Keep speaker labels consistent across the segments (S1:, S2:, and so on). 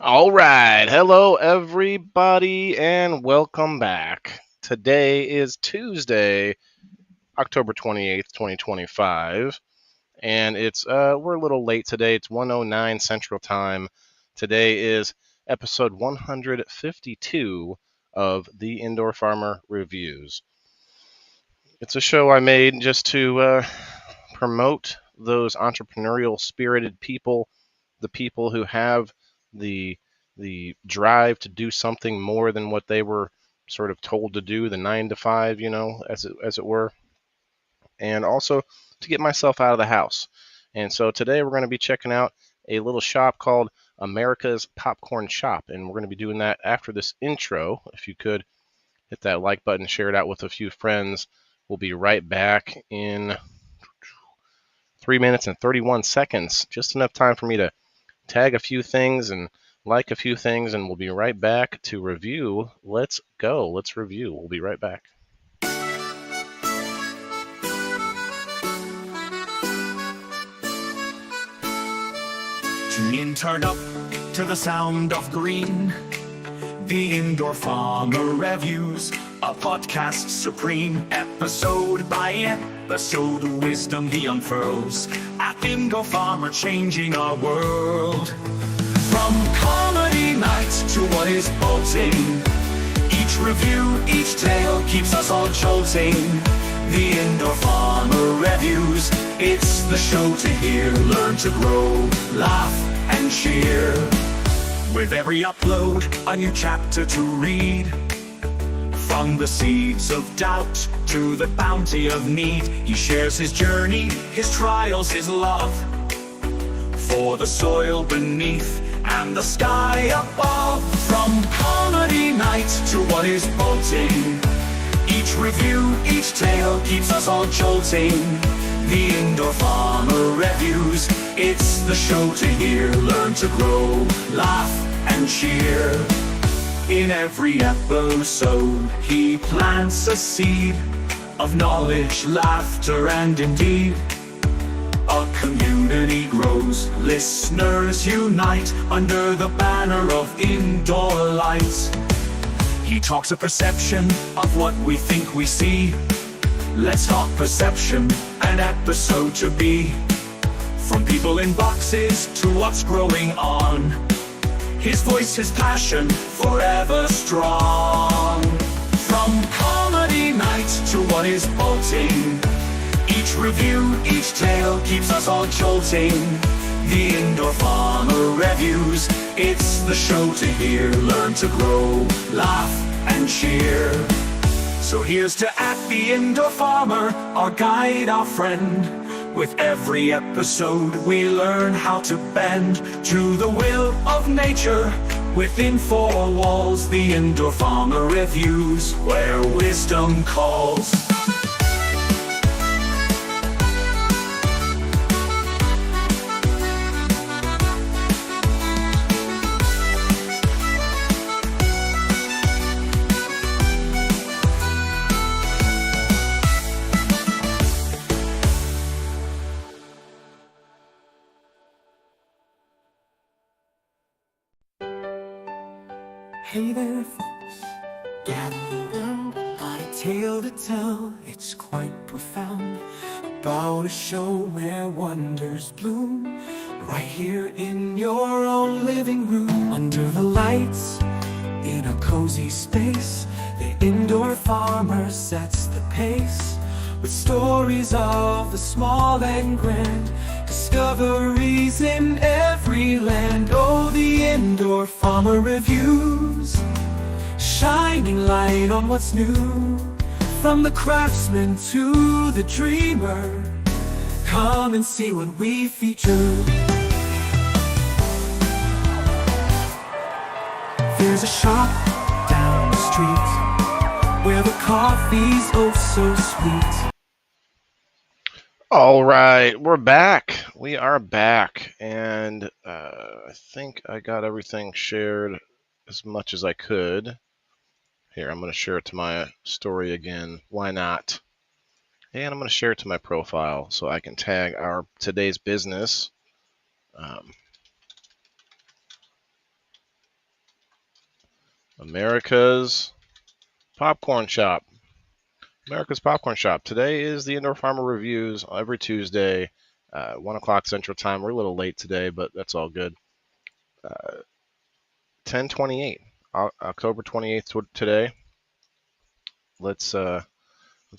S1: All right. Hello, everybody, and welcome back. Today is Tuesday, October 28th, 2025, and we're a little late today. It's 1:09 Central Time. Today is episode 152 of the Indoor Farmer Reviews. It's a show I made just to promote those entrepreneurial spirited people, the people who have the the drive to do something more than what they were sort of told to do, the 9 to 5, as it were, and also to get myself out of the house. And so today we're going to be checking out a little shop called America's Popcorn Shop, and we're going to be doing that after this intro. If you could hit that like button, share it out with a few friends. We'll be right back in 3 minutes and 31 seconds, just enough time for me to tag a few things and like a few things, and we'll be right back to review. Let's go. Let's review. We'll be right back.
S2: Tune in, turn up to the sound of green. The Indoor Farmer Reviews, a podcast supreme. Episode by episode, wisdom he unfurls. At Indoor Farmer, changing our world. From comedy nights to what is bolting, each review, each tale keeps us all jolting. The Indoor Farmer Reviews, it's the show to hear. Learn to grow, laugh and cheer. With every upload, a new chapter to read. From the seeds of doubt to the bounty of need, he shares his journey, his trials, his love, for the soil beneath and the sky above. From comedy night to what is bolting, each review, each tale keeps us all jolting. The Indoor Farmer Reviews, it's the show to hear. Learn to grow, laugh and cheer. In every episode, he plants a seed of knowledge, laughter and indeed a community grows. Listeners unite under the banner of indoor lights. He talks of perception of what we think we see. Let's talk perception, an episode to be. From people in boxes to what's growing on, his voice, his passion, forever strong. From comedy night to what is bolting, each review, each tale keeps us all jolting. The Indoor Farmer Reviews, it's the show to hear. Learn to grow, laugh and cheer. So here's to At the Indoor Farmer, our guide, our friend. With every episode we learn how to bend to the will of nature. Within four walls, the Indoor Farmer Reviews, where wisdom calls. Hey there folks, gather around, got a tale to tell, it's quite profound, about a show where wonders bloom, right here in your own living room. Under the lights, in a cozy space, the Indoor Farmer sets the pace, with stories of the small and grand, discoveries in every land. Oh, the Indoor Farmer Reviews, shining light on what's new. From the craftsman to the dreamer, come and see what we feature. There's a shop down the street where the coffee's oh so sweet.
S1: All right, we're back. We are back, and I think I got everything shared as much as I could. Here, I'm going to share it to my story again. Why not? And I'm going to share it to my profile so I can tag our today's business. America's Popcorn Shop. America's Popcorn Shop. Today is the Indoor Farmer Reviews every Tuesday, 1 o'clock Central Time. We're a little late today, but that's all good. 10/28, October 28th today. Let's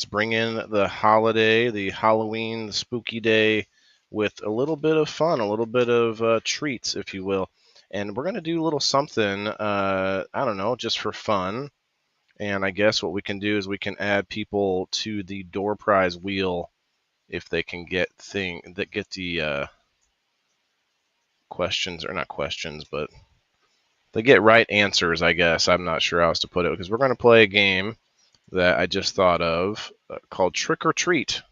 S1: bring in the holiday, the Halloween, the spooky day, with a little bit of fun, a little bit of treats, if you will. And we're going to do a little something, I don't know, just for fun. And I guess what we can do is we can add people to the door prize wheel if they can get the questions, or not questions, but they get right answers, I guess. I'm not sure how else to put it, because we're going to play a game that I just thought of called Trick or Treat.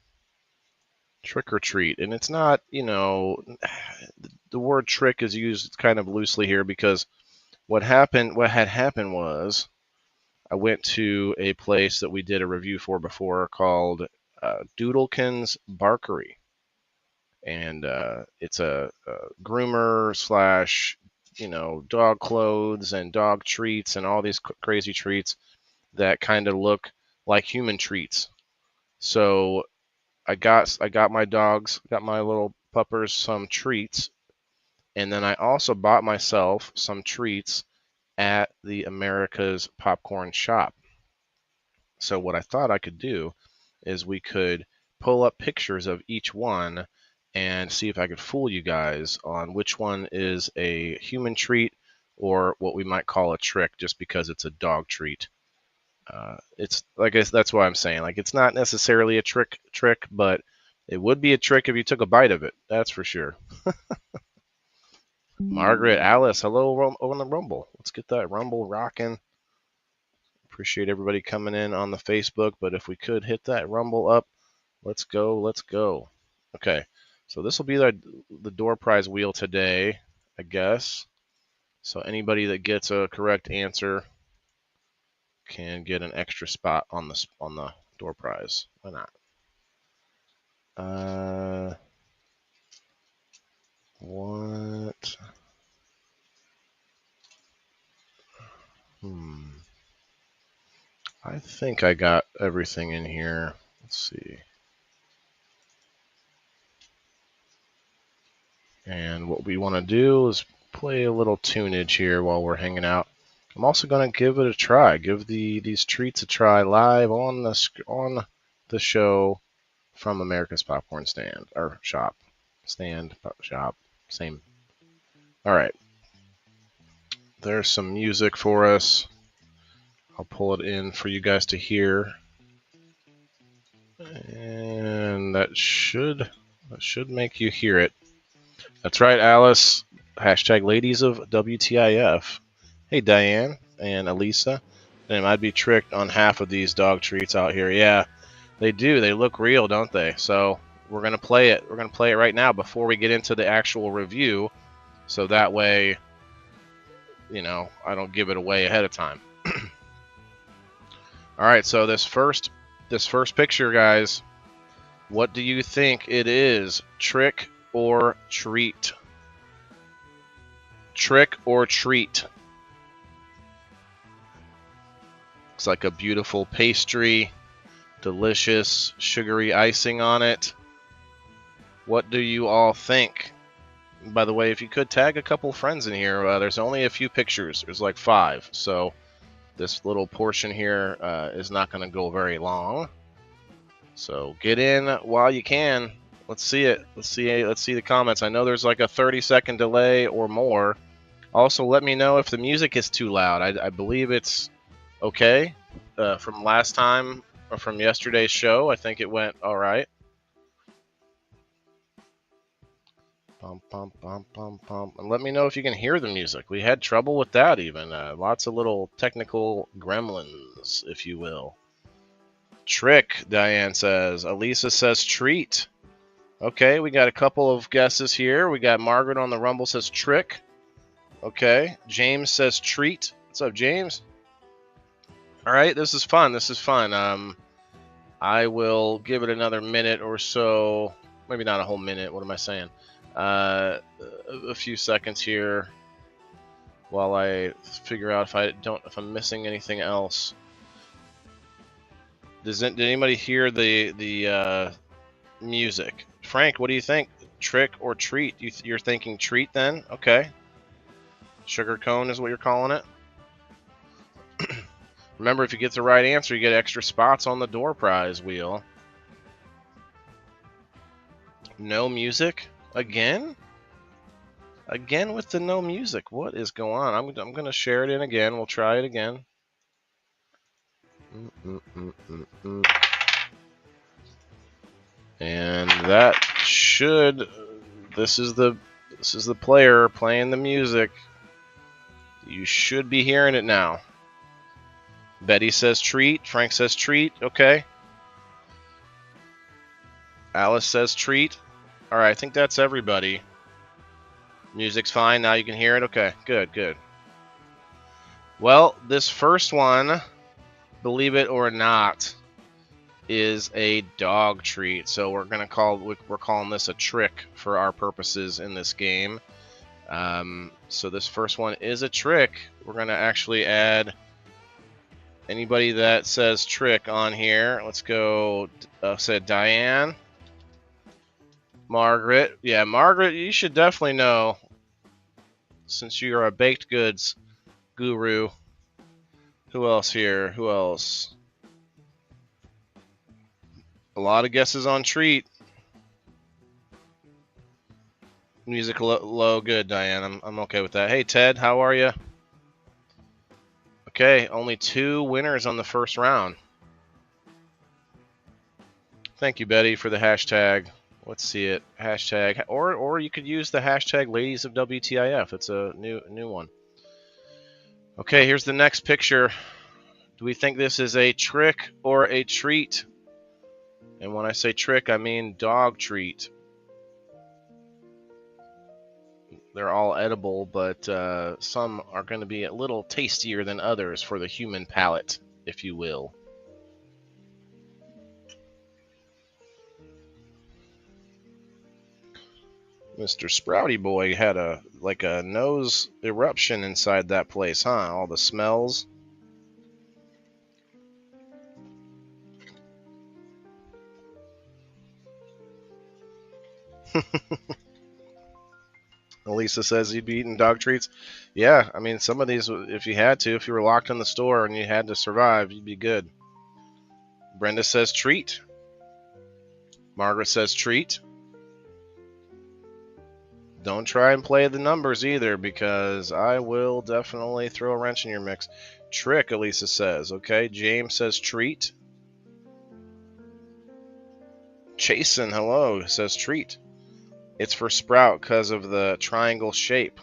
S1: Trick or treat. And it's not, the word trick is used kind of loosely here, because what had happened was I went to a place that we did a review for before called Doodlekin's Barkery. And it's a groomer slash, dog clothes and dog treats and all these crazy treats that kind of look like human treats. So I got my little puppers some treats, and then I also bought myself some treats at the America's Popcorn Shop. So what I thought I could do is we could pull up pictures of each one and see if I could fool you guys on which one is a human treat or what we might call a trick, just because it's a dog treat. It's like, that's why I'm saying, like, it's not necessarily a trick, but it would be a trick if you took a bite of it. That's for sure. Margaret, Alice, hello on the Rumble. Let's get that Rumble rocking. Appreciate everybody coming in on the Facebook, but if we could hit that Rumble up, let's go, let's go. Okay, so this will be the door prize wheel today, I guess. So anybody that gets a correct answer can get an extra spot on the door prize. Why not? What? I think I got everything in here. Let's see. And what we want to do is play a little tunage here while we're hanging out. I'm also going to give it a try. Give these treats a try live on the show from America's Popcorn Stand or Shop. Shop, same. All right. There's some music for us. I'll pull it in for you guys to hear. And that should make you hear it. That's right, Alice. Hashtag ladies of WTIF. Hey, Diane and Elisa. Damn, I'd be tricked on half of these dog treats out here. Yeah, they do. They look real, don't they? So we're going to play it. We're going to play it right now before we get into the actual review. So that way, I don't give it away ahead of time. All right, so this first picture, guys, what do you think it is? Trick or treat? Trick or treat? Looks like a beautiful pastry, delicious sugary icing on it. What do you all think? By the way, if you could tag a couple friends in here, there's only a few pictures. There's like 5, so this little portion here is not going to go very long. So get in while you can. Let's see it. Let's see the comments. I know there's like a 30-second delay or more. Also, let me know if the music is too loud. I believe it's okay from last time, or from yesterday's show. I think it went all right. Bum, bum, bum, bum, bum. And let me know if you can hear the music. We had trouble with that even. Lots of little technical gremlins, if you will. Trick, Diane says. Elisa says treat. Okay, we got a couple of guesses here. We got Margaret on the Rumble says trick. Okay, James says treat. What's up, James? All right, this is fun. This is fun. I will give it another minute or so. Maybe not a whole minute. What am I saying? A few seconds here. while I figure out if I'm missing anything else. Did anybody hear the music? Frank, what do you think? Trick or treat? You're thinking treat then? Okay. Sugar cone is what you're calling it. Remember, if you get the right answer, you get extra spots on the door prize wheel. No music? Again? Again with the no music. What is going on? I'm going to share it in again. We'll try it again. And that should... This is the player playing the music. You should be hearing it now. Betty says treat. Frank says treat. Okay. Alice says treat. All right, I think that's everybody. Music's fine. Now you can hear it. Okay, good, good. Well, this first one, believe it or not, is a dog treat. So we're calling this a trick for our purposes in this game. So this first one is a trick. We're gonna actually add anybody that says trick on here. Let's go. Said Diane. Margaret. Yeah, Margaret, you should definitely know, since you're a baked goods guru. Who else here? Who else? A lot of guesses on treat. Music low. Good, Diane. I'm okay with that. Hey, Ted, how are you? Okay, only 2 winners on the first round. Thank you, Betty, for the hashtag. Let's see it. Hashtag, or you could use the hashtag Ladies of WTIF. It's a new one. Okay, here's the next picture. Do we think this is a trick or a treat? And when I say trick, I mean dog treat. They're all edible, but some are going to be a little tastier than others for the human palate, if you will. Mr. Sprouty Boy had a nose eruption inside that place, huh? All the smells. Elisa says you'd be eating dog treats. Yeah, I mean, some of these, if you had to, if you were locked in the store and you had to survive, you'd be good. Brenda says treat. Margaret says treat. Don't try and play the numbers either, because I will definitely throw a wrench in your mix. Trick, Elisa says. Okay, James says treat. Chasen, hello, says treat. It's for Sprout because of the triangle shape.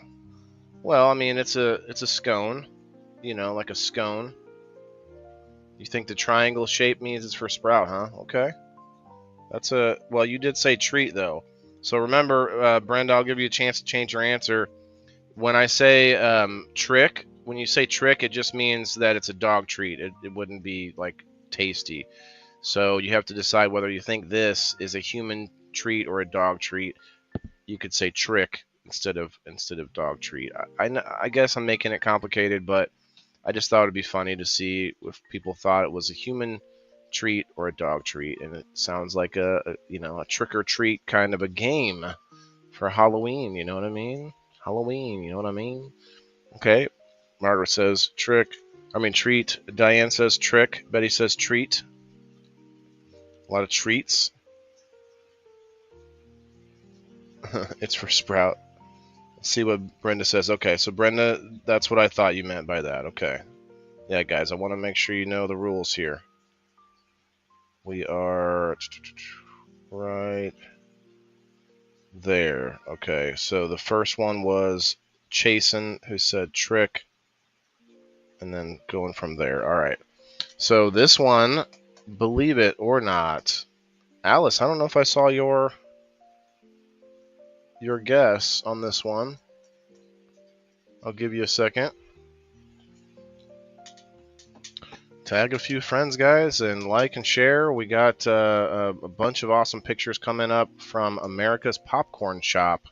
S1: Well, I mean, it's a scone, you know, like a scone. You think the triangle shape means it's for Sprout, huh? Okay. Well, you did say treat, though. So remember, Brenda, I'll give you a chance to change your answer. When I say trick, when you say trick, it just means that it's a dog treat. It wouldn't be, like, tasty. So you have to decide whether you think this is a human treat or a dog treat. You could say trick instead of dog treat. I guess I'm making it complicated, but I just thought it'd be funny to see if people thought it was a human treat or a dog treat, and it sounds like a trick or treat kind of a game for Halloween. You know what I mean? Halloween. You know what I mean? Okay. Margaret says trick. I mean treat. Diane says trick. Betty says treat. A lot of treats. It's for Sprout. Let's see what Brenda says. Okay, so Brenda, that's what I thought you meant by that. Okay. Yeah, guys, I want to make sure you know the rules here. We are right there. Okay, so the first one was Chasen, who said trick, and then going from there. All right. So this one, believe it or not, Alice, I don't know if I saw your guess on this one. I'll give you a second. Tag a few friends, guys, and like and share. We got a bunch of awesome pictures coming up from America's Popcorn Shop.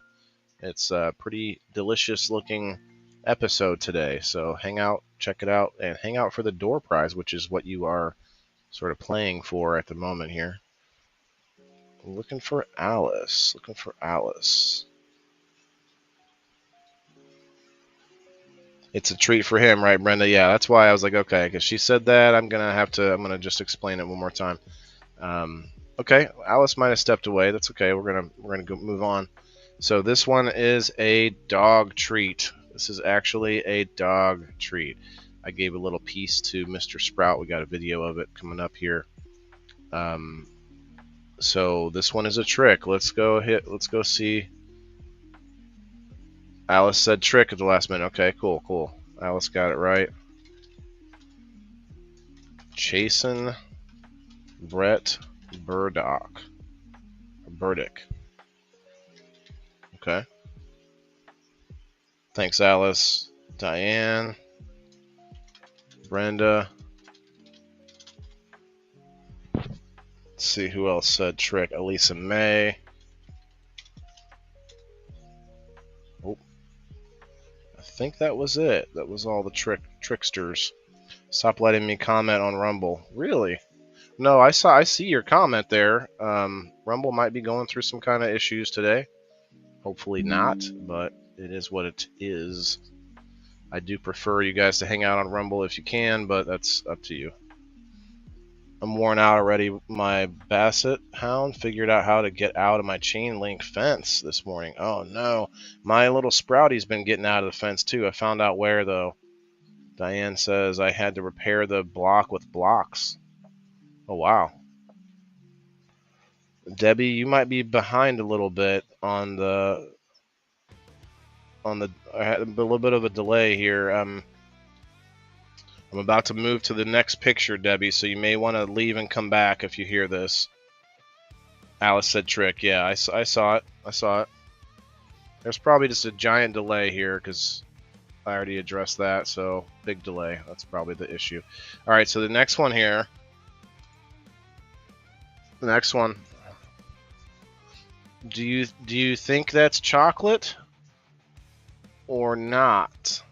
S1: It's a pretty delicious looking episode today. So hang out, check it out, and hang out for the door prize, which is what you are sort of playing for at the moment here. Looking for Alice. Looking for Alice. It's a treat for him, right, Brenda? Yeah, that's why I was like, okay, because she said that. I'm gonna just explain it one more time. Okay, Alice might have stepped away. That's okay. We're gonna go move on. So this one is a dog treat. This is actually a dog treat. I gave a little piece to Mr. Sprout. We got a video of it coming up here. So this one is a trick. Let's go see. Alice said trick at the last minute. Okay, cool. Alice got it right. Chasen Brett Burdock. Burdick. Okay. Thanks, Alice. Diane. Brenda. Let's see who else said trick. Elisa May. Oh, I think that was it. That was all the tricksters. Stop letting me comment on Rumble. Really? No, I see your comment there. Rumble might be going through some kind of issues today. Hopefully not, but it is what it is. I do prefer you guys to hang out on Rumble if you can, but that's up to you. I'm worn out already. My Basset Hound figured out how to get out of my chain link fence this morning. Oh no, my little Sprouty's been getting out of the fence too. I found out where though. Diane says I had to repair the block with blocks. Oh wow. Debbie, you might be behind a little bit on the I had a little bit of a delay here. I'm about to move to the next picture, Debbie, so you may want to leave and come back if you hear this. Alice said trick. Yeah, I saw it. I saw it. There's probably just a giant delay here because I already addressed that, so big delay. That's probably the issue. All right, so the next one here. The next one. Do you think that's chocolate or not?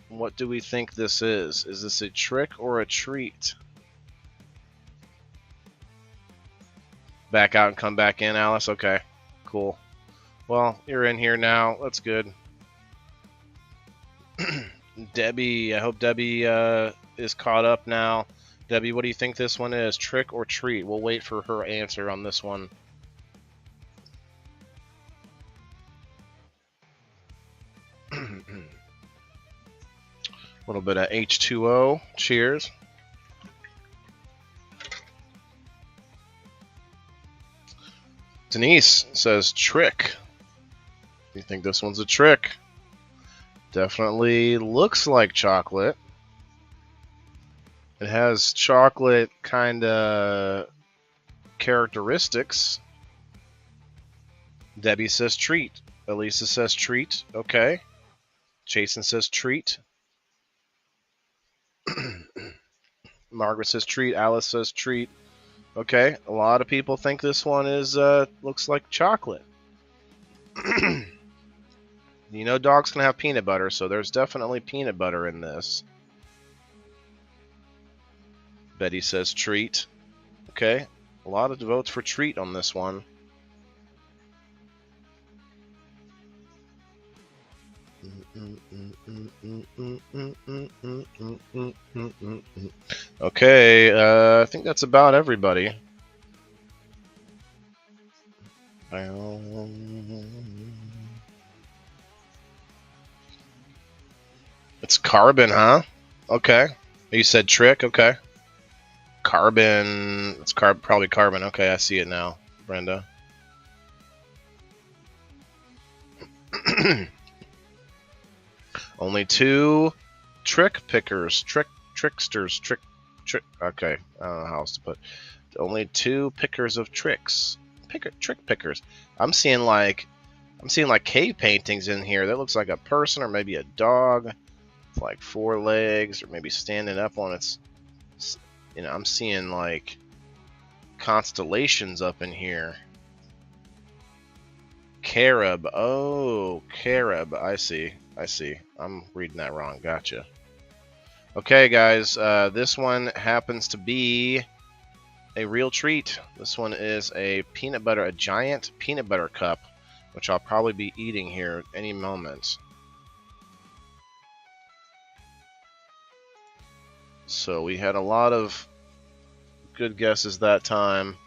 S1: What do we think this is? Is this a trick or a treat? Back out and come back in, Alice? Okay, cool. Well, you're in here now. That's good. Debbie, I hope Debbie is caught up now. Debbie, what do you think this one is? Trick or treat? We'll wait for her answer on this one. A little bit of H2O. Cheers. Denise says trick. You think this one's a trick? Definitely looks like chocolate. It has chocolate kind of characteristics. Debbie says treat. Elisa says treat. Okay. Jason says treat. Margaret says treat. Alice says treat. Okay. A lot of people think this one is looks like chocolate. You know dogs can have peanut butter, so there's definitely peanut butter in this. Betty says treat. Okay. A lot of votes for treat on this one. Okay, I think that's about everybody. It's carbon, huh? Okay. You said trick, okay. Carbon, it's probably carbon. Okay, I see it now, Brenda. Only two tricksters. Okay, I don't know how else to put. Only two pickers of tricks. Trick pickers. I'm seeing like cave paintings in here. That looks like a person or maybe a dog. It's like 4 legs or maybe standing up on its. You know, I'm seeing like constellations up in here. Carob. Oh, carob. I see. I'm reading that wrong. Gotcha. Okay, guys, this one happens to be a real treat. This one is a giant peanut butter cup, which I'll probably be eating here any moment. So we had a lot of good guesses that time.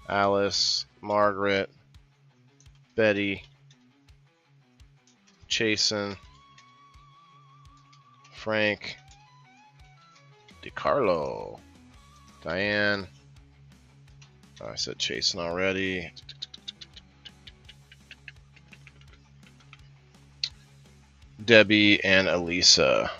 S1: Alice, Margaret, Betty, Chasen, Frank, DiCarlo, Diane. I said Chasen already. Debbie and Elisa.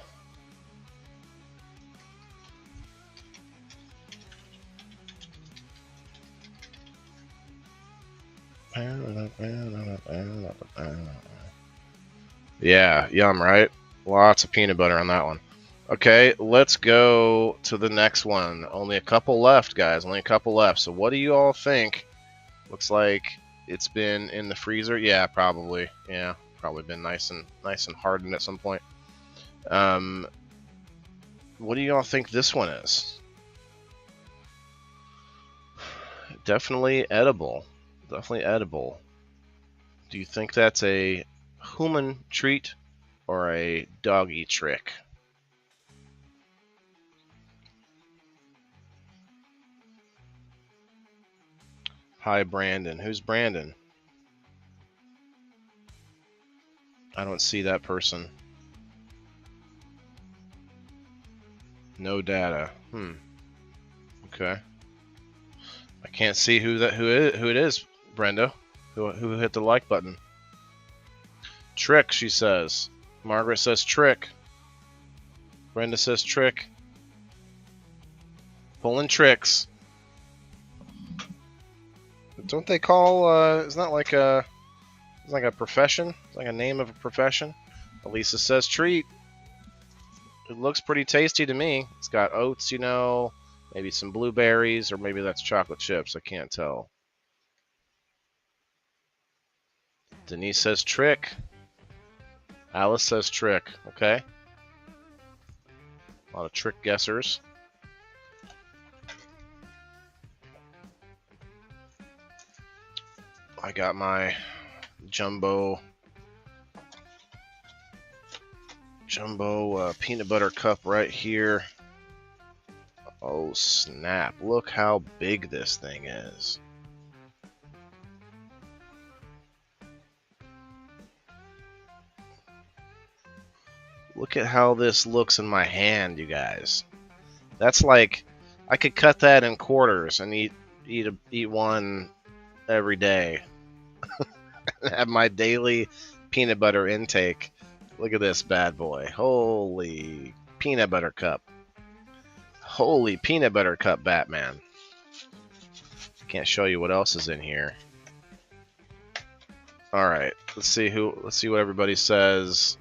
S1: Yeah, yum, right? Lots of peanut butter on that one. Okay, let's go to the next one. Only a couple left, guys. Only a couple left. So what do you all think? Looks like it's been in the freezer. Yeah, probably. Yeah, probably been nice and hardened at some point. What do you all think this one is? Definitely edible. Definitely edible. Do you think that's a human treat or a doggy trick? Hi, Brandon. Who's Brandon? I don't see that person. No data. Okay. I can't see who it is, Brenda. Who hit the like button? Trick, she says. Margaret says trick. Brenda says trick. Pulling tricks. Don't they call? Isn't that like a? It's like a profession. It's like a name of a profession. Elisa says treat. It looks pretty tasty to me. It's got oats, you know, maybe some blueberries, or maybe that's chocolate chips. I can't tell. Denise says trick. Alice says trick. Okay. A lot of trick guessers. I got my jumbo peanut butter cup right here. Oh snap, look how big this thing is. Look at how this looks in my hand, you guys. That's like, I could cut that in quarters and eat one every day. Have my daily peanut butter intake. Look at this bad boy. Holy peanut butter cup. Holy peanut butter cup, Batman. Can't show you what else is in here. All right, let's see what everybody says.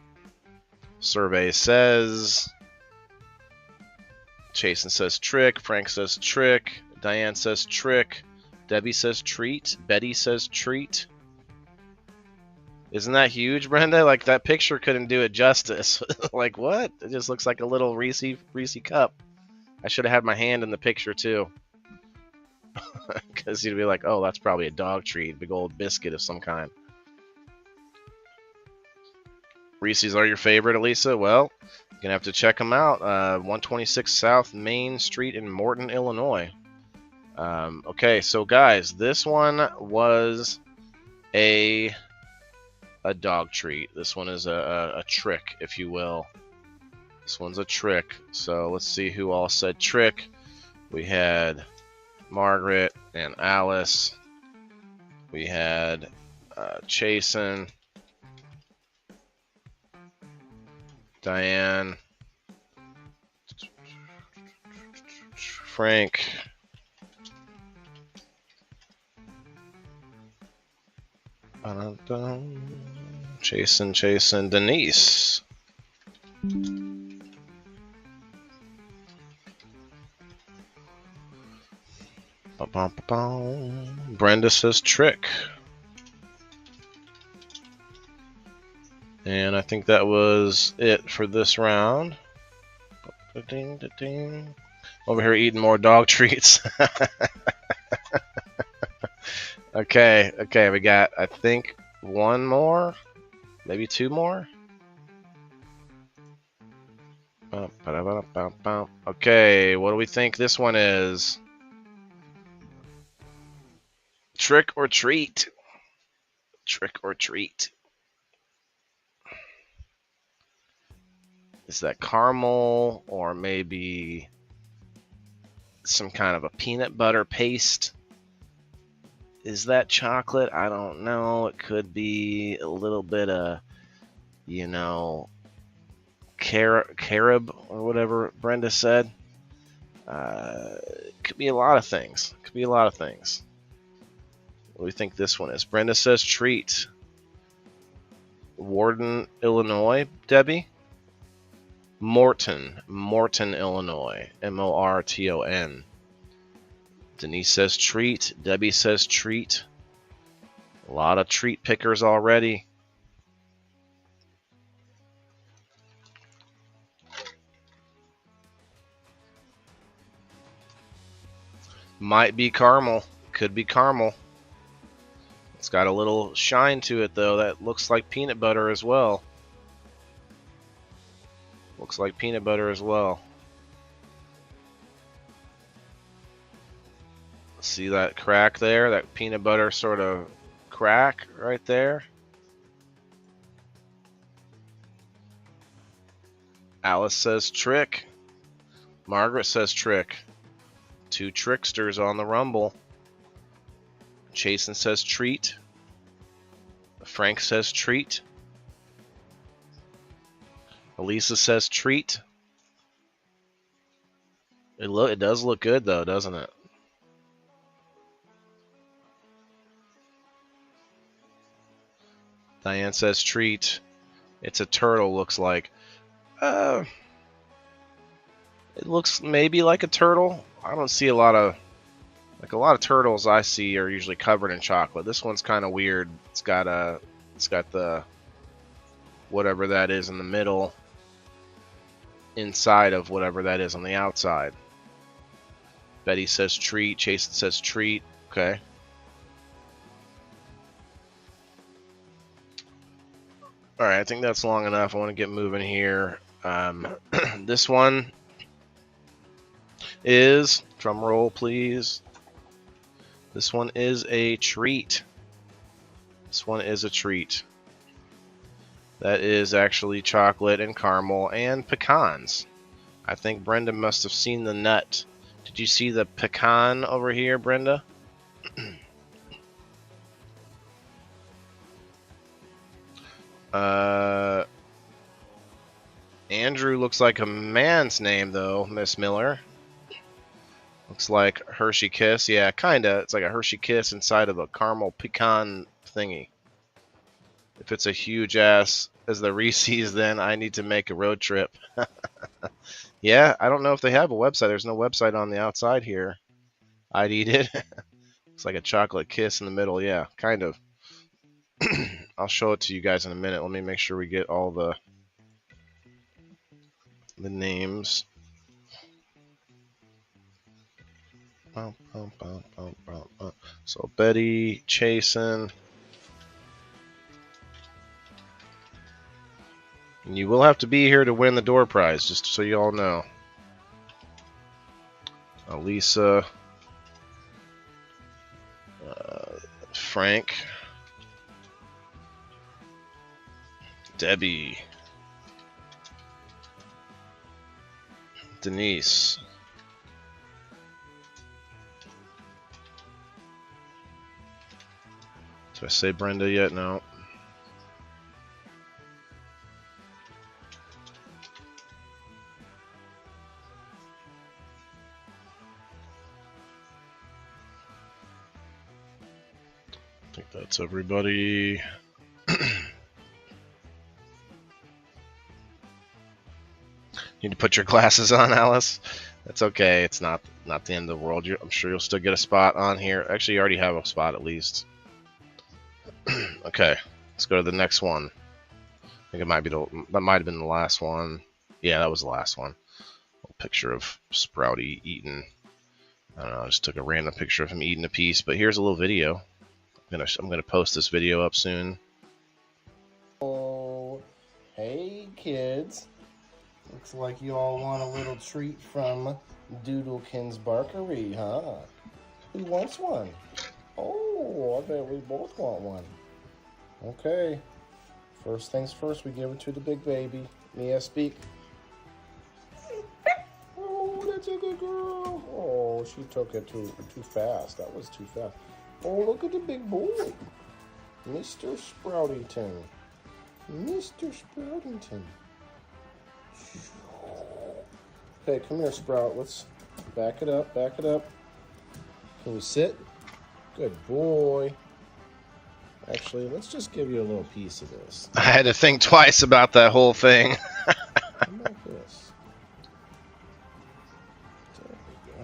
S1: Survey says Chasen says trick, Frank says trick, Diane says trick, Debbie says treat, Betty says treat. Isn't that huge, Brenda? Like, that picture couldn't do it justice. Like, what? It just looks like a little Reese cup. I should have had my hand in the picture too. Because you'd be like, oh, that's probably a dog treat, big old biscuit of some kind. Reese's are your favorite, Elisa? Well, you're going to have to check them out. 126 South Main Street in Morton, Illinois. Okay, so guys, this one was a dog treat. This one is a trick, if you will. This one's a trick. So let's see who all said trick. We had Margaret and Alice. We had Chasen, Diane, Frank, Chasen, Denise. Brenda says trick. And I think that was it for this round. Over here eating more dog treats. Okay, we got, I think, one more, maybe two more. Okay, what do we think this one is? Trick or treat? Trick or treat? Is that caramel or maybe some kind of a peanut butter paste? Is that chocolate? I don't know. It could be a little bit of, you know, carob or whatever Brenda said. It could be a lot of things. What do we think this one is? Brenda says treat. Morton, Illinois, Debbie? Morton, Illinois. Morton. Denise says treat. Debbie says treat. A lot of treat pickers already. Might be caramel. Could be caramel. It's got a little shine to it, though. That looks like peanut butter as well. Looks like peanut butter as well. See that crack there? That peanut butter sort of crack right there? Alice says trick. Margaret says trick. Two tricksters on the rumble. Chasen says treat. Frank says treat. Elisa says treat. It does look good though, doesn't it? Diane says treat. It's a turtle, looks like. It looks maybe like a turtle. I don't see a lot of turtles I see are usually covered in chocolate. This one's kind of weird. It's got the whatever that is in the middle inside of whatever that is on the outside. Betty says treat. Chasen says treat. Okay. All right, I think that's long enough. I want to get moving here. This one is, drum roll please. This one is a treat. This one is a treat. That is actually chocolate and caramel and pecans. I think Brenda must have seen the nut. Did you see the pecan over here, Brenda? Andrew looks like a man's name, though, Miss Miller. Looks like Hershey Kiss. Yeah, kinda. It's like a Hershey Kiss inside of a caramel pecan thingy. If it's a huge ass as the Reese's, then I need to make a road trip. Yeah, I don't know if they have a website. There's no website on the outside here. I'd eat it. It's like a chocolate kiss in the middle. Yeah, kind of. I'll show it to you guys in a minute. Let me make sure we get all the names. So Betty, Chasen. And you will have to be here to win the door prize, just so you all know. Elisa. Frank. Debbie. Denise. Did I say Brenda yet? No. I think that's everybody. Need to put your glasses on, Alice. That's okay. It's not the end of the world. I'm sure you'll still get a spot on here. Actually, you already have a spot at least. Okay, let's go to the next one. think that might have been the last one. Yeah, that was the last one. A picture of Sprouty eating. I don't know. I just took a random picture of him eating a piece. But here's a little video. I'm gonna post this video up soon.
S3: Oh, hey kids. Looks like you all want a little treat from Doodlekin's Barkery, huh? Who wants one? Oh, I bet we both want one. Okay. First things first, we give it to the big baby. Mia, speak. Oh, that's a good girl. Oh, she took it too fast. That was too fast. Oh, look at the big boy. Mr. Sproutington. Mr. Sproutington. Okay, come here, Sprout. Let's back it up, back it up. Can you sit? Good boy. Actually, let's just give you a little piece of this.
S1: I had to think twice about that whole thing.
S3: How about this? There we go.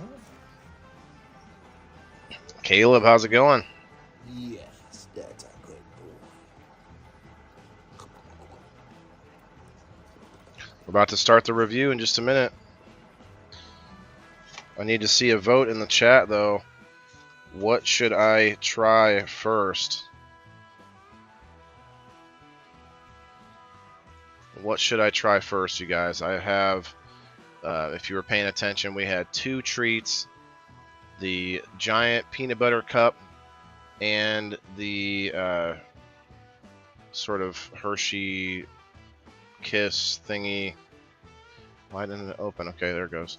S1: Caleb, how's it going?
S3: Yes, that's a good boy.
S1: We're about to start the review in just a minute. I need to see a vote in the chat, though. What should I try first? What should I try first, you guys? I have, if you were paying attention, we had two treats. The giant peanut butter cup and the sort of Hershey Kiss thingy. Why didn't it open? Okay, there it goes.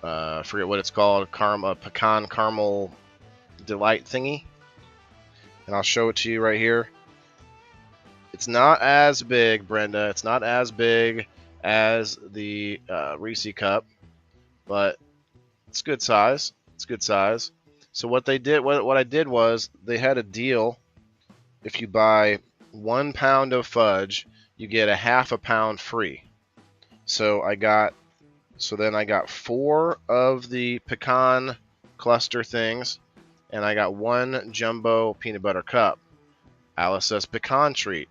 S1: I forget what it's called. Pecan caramel delight thingy. And I'll show it to you right here. It's not as big, Brenda. It's not as big as the Reese cup, but it's good size. It's good size. So what they did, what I did was they had a deal. If you buy 1 pound of fudge, you get a half a pound free. So then I got 4 of the pecan cluster things, and I got 1 jumbo peanut butter cup. Alice says pecan treat.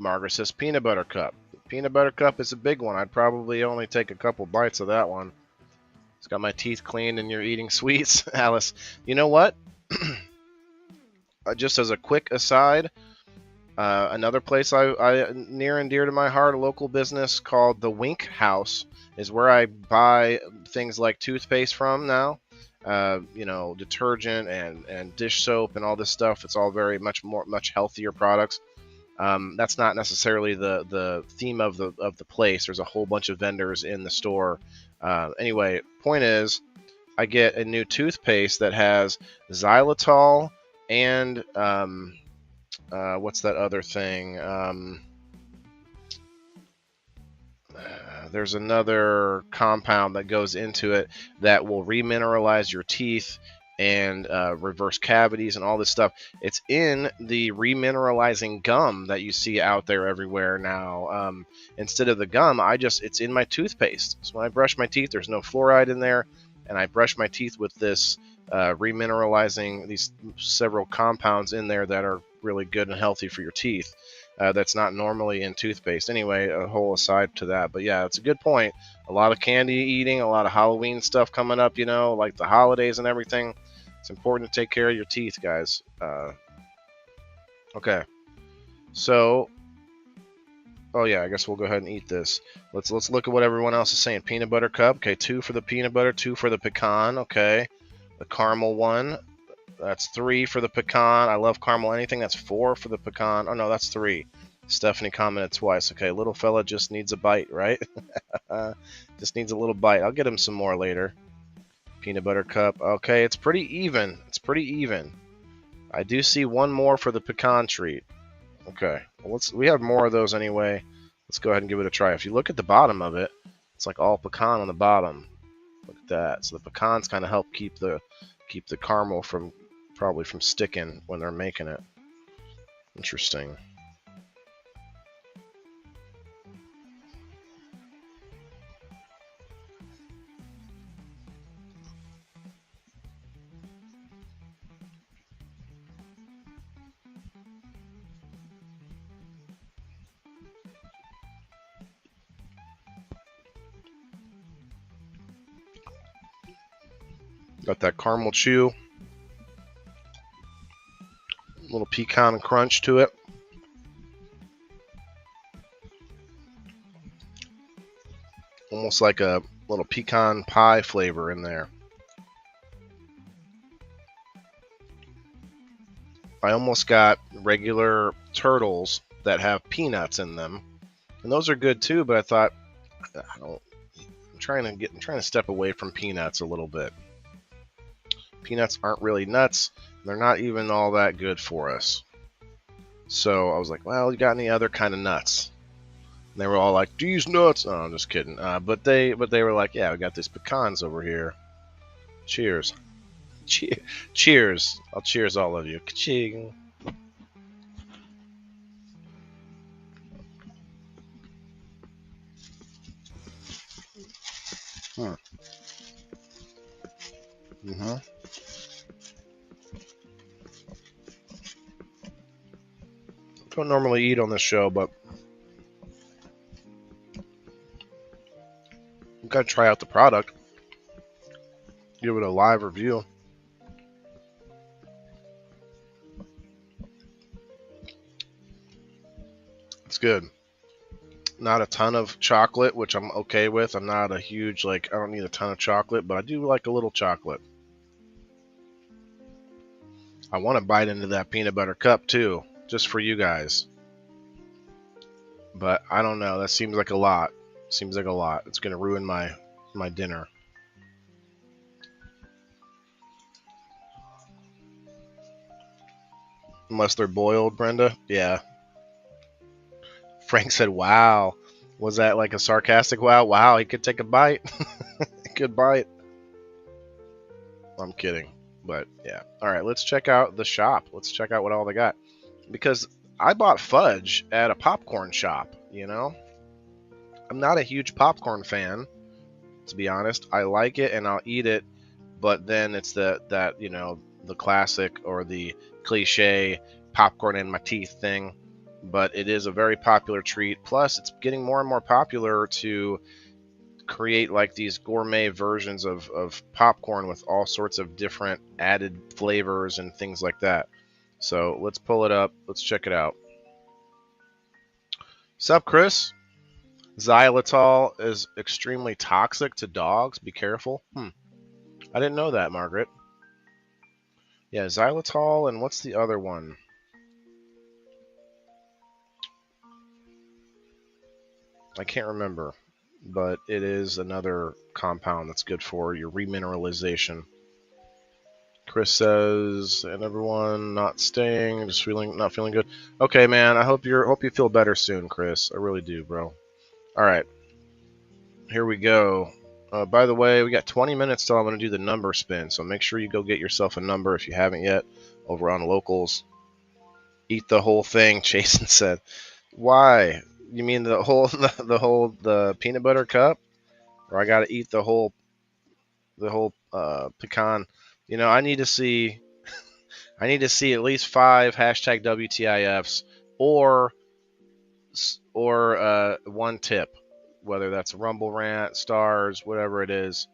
S1: Margaret says peanut butter cup. The peanut butter cup is a big one. I'd probably only take a couple bites of that one. It's got my teeth cleaned and you're eating sweets, Alice. You know what? Just as a quick aside, another place I near and dear to my heart, a local business called the Wink House, is where I buy things like toothpaste from now. Detergent and dish soap and all this stuff. It's all very much healthier products. That's not necessarily the theme of the place. There's a whole bunch of vendors in the store. Anyway, point is, I get a new toothpaste that has xylitol and what's that other thing? There's another compound that goes into it that will remineralize your teeth and reverse cavities and all this stuff. It's in the remineralizing gum that you see out there everywhere now. Instead of the gum, it's in my toothpaste. So when I brush my teeth, there's no fluoride in there, and I brush my teeth with this remineralizing, these several compounds in there that are really good and healthy for your teeth. That's not normally in toothpaste. Anyway, a whole aside to that. But yeah, it's a good point. A lot of candy eating, a lot of Halloween stuff coming up, like the holidays and everything. It's important to take care of your teeth, guys. Okay. So, oh yeah, I guess we'll go ahead and eat this. Let's look at what everyone else is saying. Peanut butter cup. Okay, 2 for the peanut butter, 2 for the pecan. Okay. The caramel one. That's 3 for the pecan. I love caramel anything. That's 4 for the pecan. Oh no, that's 3. Stephanie commented twice. Okay, little fella just needs a bite, right? Just needs a little bite. I'll get him some more later. Peanut butter cup. Okay, it's pretty even. It's pretty even. I do see 1 more for the pecan treat. Okay, well, we have more of those anyway. Let's go ahead and give it a try. If you look at the bottom of it, it's like all pecan on the bottom. Look at that. So the pecans kind of help keep the caramel from sticking when they're making it. Interesting. Got that caramel chew, a little pecan crunch to it. Almost like a little pecan pie flavor in there. I almost got regular turtles that have peanuts in them, and those are good too. But I thought, I'm trying to step away from peanuts a little bit. Peanuts aren't really nuts. They're not even all that good for us. So I was like, well, you got any other kind of nuts? And they were all like, these nuts. Oh, I'm just kidding. But they were like, yeah, we got these pecans over here. Cheers. Cheers. I'll cheers all of you. Ka-ching. Don't normally eat on this show, but you gotta try out the product. Give it a live review. It's good. Not a ton of chocolate, which I'm okay with. I'm not a huge, I don't need a ton of chocolate, but I do like a little chocolate. I want to bite into that peanut butter cup too, just for you guys. But I don't know. That seems like a lot. Seems like a lot. It's going to ruin my dinner. Unless they're boiled, Brenda. Yeah. Frank said, wow. Was that like a sarcastic wow? Wow, he could take a bite. Good bite. I'm kidding. But yeah. All right, let's check out the shop. Let's check out what all they got. Because I bought fudge at a popcorn shop, you know? I'm not a huge popcorn fan, to be honest. I like it and I'll eat it, but then it's the classic or the cliche popcorn in my teeth thing. But it is a very popular treat. Plus, it's getting more and more popular to create like these gourmet versions of popcorn with all sorts of different added flavors and things like that. So let's pull it up. Let's check it out. Sup, Chris? Xylitol is extremely toxic to dogs. Be careful. I didn't know that, Margaret. Yeah, xylitol, and what's the other one? I can't remember, but it is another compound that's good for your remineralization. Chris says, and everyone not staying, just not feeling good. Okay, man. I hope you feel better soon, Chris. I really do, bro. All right, here we go. By the way, we got 20 minutes till I'm going to do the number spin, so make sure you go get yourself a number if you haven't yet over on Locals. Eat the whole thing, Jason said. Why? You mean the whole peanut butter cup, or I got to eat the whole pecan? You know, I need to see at least 5 hashtag WTIFs or one tip, whether that's Rumble Rant, Stars, whatever it is,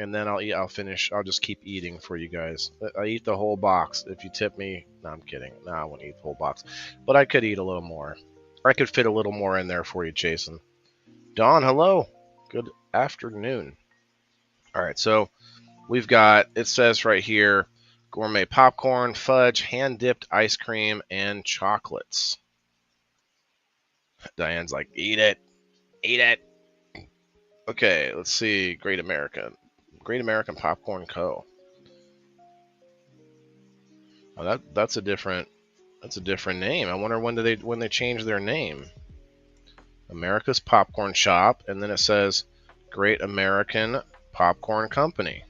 S1: and then I'll finish. I'll just keep eating for you guys. I eat the whole box. If you tip me, no, I'm kidding. No, I won't eat the whole box, but I could eat a little more. Or I could fit a little more in there for you, Jason. Dawn, hello. Good afternoon. All right, so we've got, it says right here, gourmet popcorn, fudge, hand-dipped ice cream, and chocolates. Diane's like, eat it. Eat it. Okay, let's see. Great American Popcorn Co. Oh, that's a different name. I wonder when they changed their name. America's Popcorn Shop, and then it says Great American Popcorn Company.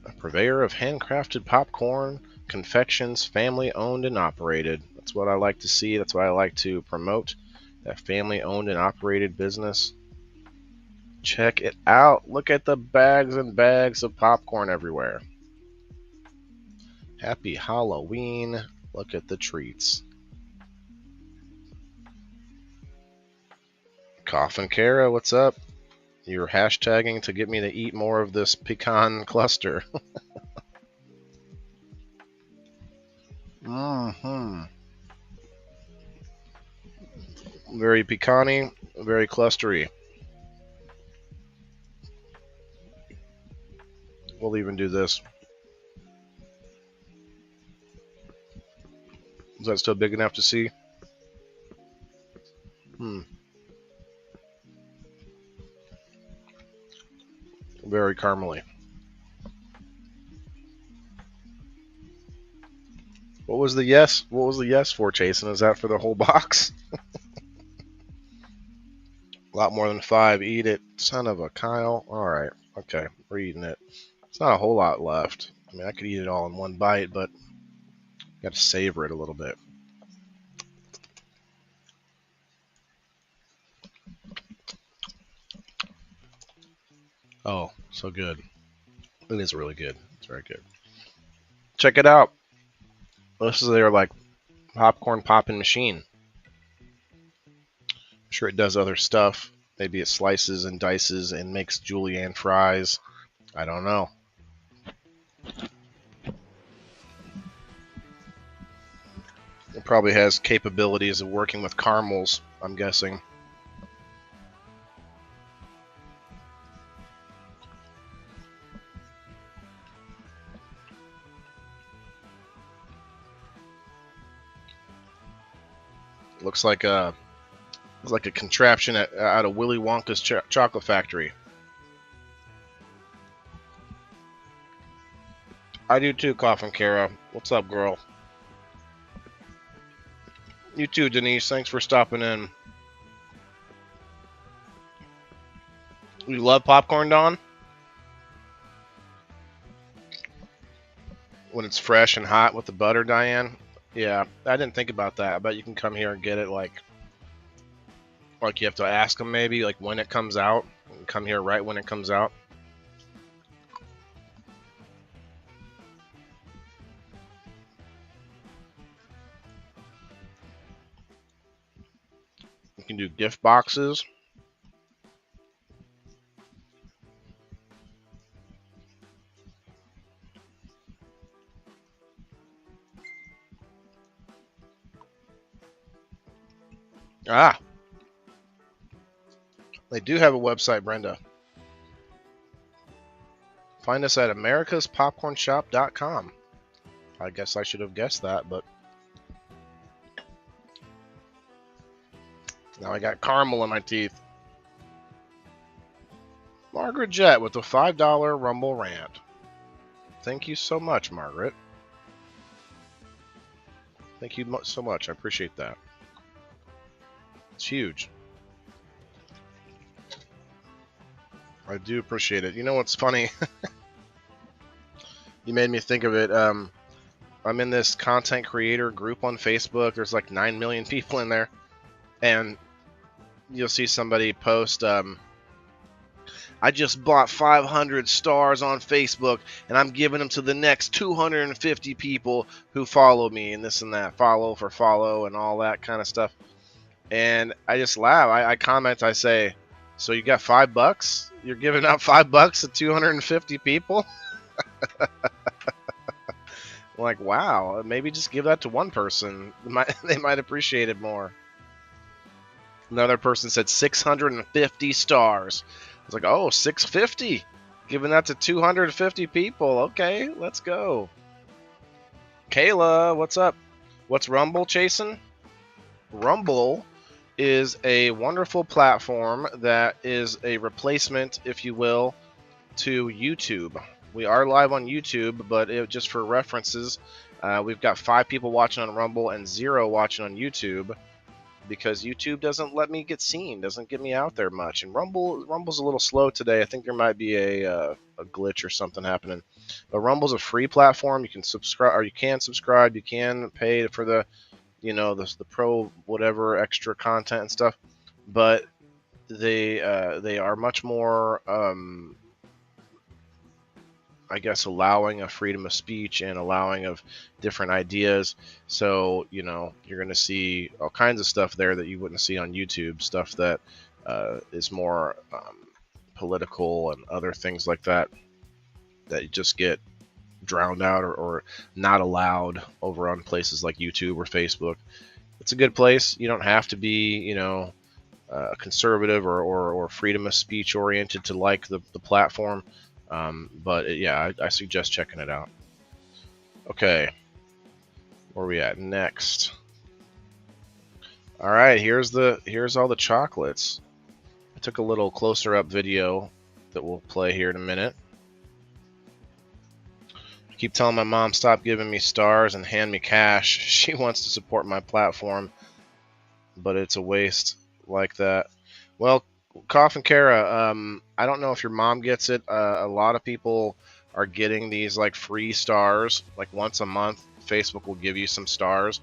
S1: A purveyor of handcrafted popcorn, confections, family owned and operated. That's what I like to see. That's what I like to promote. That family owned and operated business. Check it out. Look at the bags and bags of popcorn everywhere. Happy Halloween. Look at the treats. Coffin Kara, what's up? You're hashtagging to get me to eat more of this pecan cluster. Mm-hmm. Very pecan-y, very clustery. We'll even do this. Is that still big enough to see? Very caramely. What was the yes? What was the yes for, Jason? Is that for the whole box? A lot more than 5. Eat it. Son of a Kyle. Alright. Okay. We're eating it. It's not a whole lot left. I mean, I could eat it all in one bite, but got to savor it a little bit. Oh, so good. It is really good. It's very good. Check it out. This is their like popcorn popping machine. I'm sure it does other stuff. Maybe it slices and dices and makes julienne fries. I don't know. It probably has capabilities of working with caramels, I'm guessing. Looks like a contraption out of Willy Wonka's chocolate factory. I do too, Coffin Kara. What's up, girl? You too, Denise. Thanks for stopping in. You love popcorn, Dawn? When it's fresh and hot with the butter, Diane? Yeah, I didn't think about that. I bet you can come here and get it like you have to ask them maybe like when it comes out. Come here right when it comes out. You can do gift boxes. Ah, they do have a website, Brenda. Find us at americaspopcornshop.com. I guess I should have guessed that, but now I got caramel in my teeth. Margaret Jett with the $5 Rumble Rant. Thank you so much, Margaret. Thank you so much. I appreciate that. It's huge. I do appreciate it. You know what's funny? You made me think of it. I'm in this content creator group on Facebook. There's like 9 million people in there. And you'll see somebody post, I just bought 500 stars on Facebook, and I'm giving them to the next 250 people who follow me, and this and that, follow for follow, and all that kind of stuff. And I just laugh. I comment. I say, "So you got $5? You're giving out $5 to 250 people?" I'm like, wow. Maybe just give that to one person. They might appreciate it more. Another person said 650 stars. I was like, oh, 650. Giving that to 250 people. Okay, let's go. Kayla, what's up? What's Rumble, Jason? Rumble is a wonderful platform that is a replacement, if you will, to YouTube. We are live on YouTube, but just for references, we've got 5 people watching on Rumble and 0 watching on YouTube, because YouTube doesn't let me get seen, doesn't get me out there much. And Rumble's a little slow today. I think there might be a glitch or something happening. But Rumble's a free platform. You can subscribe, or you can subscribe. You can pay for the, the pro whatever extra content and stuff. But they are much more, I guess, allowing of freedom of speech and allowing of different ideas. So, you're going to see all kinds of stuff there that you wouldn't see on YouTube, stuff that is more political and other things like that that you just get drowned out or not allowed over on places like YouTube or Facebook. It's a good place. You don't have to be, conservative or freedom of speech oriented to like the platform. But yeah, I suggest checking it out. Okay, where are we at next? All right, here's all the chocolates. I took a little closer up video that we'll play here in a minute. I keep telling my mom stop giving me stars and hand me cash. She wants to support my platform, but it's a waste like that. Well, Coffin Kara, I don't know if your mom gets it. A lot of people are getting these like free stars, like once a month. Facebook will give you some stars,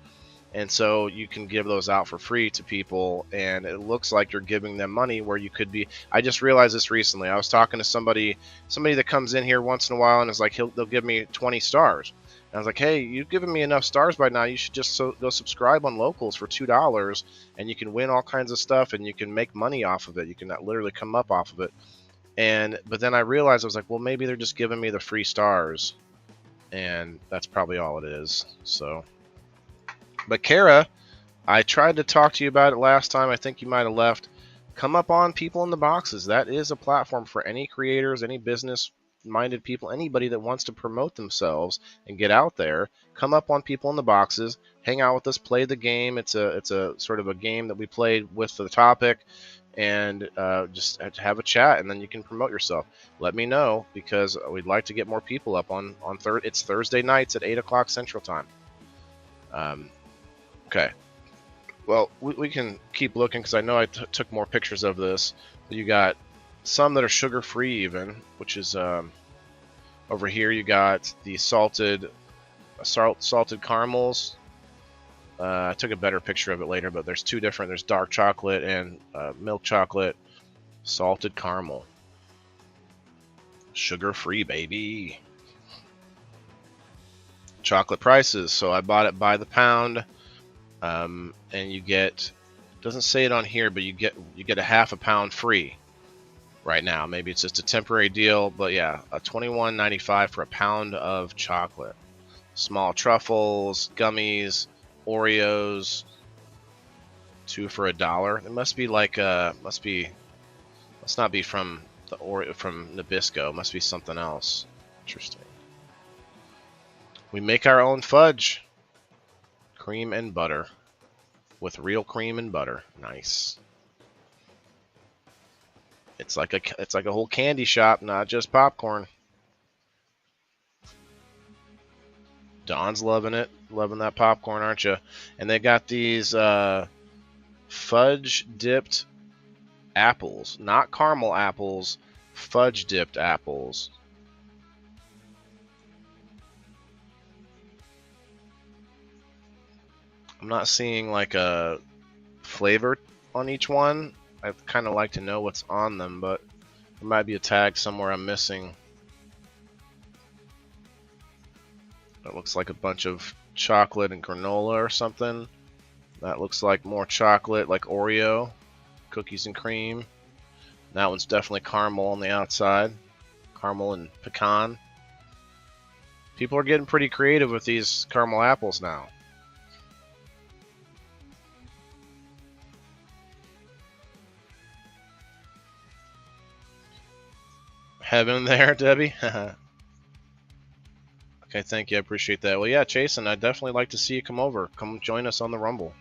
S1: and so you can give those out for free to people, and it looks like you're giving them money where you could be. I just realized this recently. I was talking to somebody that comes in here once in a while and is like, they'll give me 20 stars. And I was like, hey, you've given me enough stars by now. You should just go subscribe on Locals for $2, and you can win all kinds of stuff, and you can make money off of it. You can literally come up off of it. But then I realized, I was like, well, maybe they're just giving me the free stars, and that's probably all it is. So, but Kara, I tried to talk to you about it last time. I think you might have left. Come up on People in the Boxes. That is a platform for any creators, any business-minded people, anybody that wants to promote themselves and get out there. Come up on People in the Boxes, hang out with us, play the game. It's a sort of a game that we played with the topic, and just have a chat, and then you can promote yourself. Let me know, because we'd like to get more people up on it's Thursday nights at 8 o'clock Central Time. Okay. Well, we can keep looking, because I know I took more pictures of this. You got some that are sugar-free even, which is over here. You got the salted caramels. I took a better picture of it later, but there's two different. There's dark chocolate and milk chocolate, salted caramel. Sugar-free, baby. Chocolate prices. So I bought it by the pound. And you get, doesn't say it on here, but you get a half a pound free right now. Maybe it's just a temporary deal, but yeah, a $21.95 for a pound of chocolate. Small truffles, gummies, Oreos, 2 for $1. It must be like must not be from from Nabisco. It must be something else. Interesting. We make our own fudge. Cream and butter, with real cream and butter. Nice. It's like a whole candy shop, not just popcorn. Dawn's loving it, loving that popcorn, aren't you? And they got these fudge dipped apples, not caramel apples, fudge dipped apples. I'm not seeing like a flavor on each one. I'd kind of like to know what's on them, but there might be a tag somewhere I'm missing. It looks like a bunch of chocolate and granola or something. That looks like more chocolate, like Oreo, cookies and cream. That one's definitely caramel on the outside. Caramel and pecan. People are getting pretty creative with these caramel apples now. Heaven there, Debbie. Okay, thank you. I appreciate that. Well, yeah, Jason, I'd definitely like to see you come over. Come join us on the Rumble.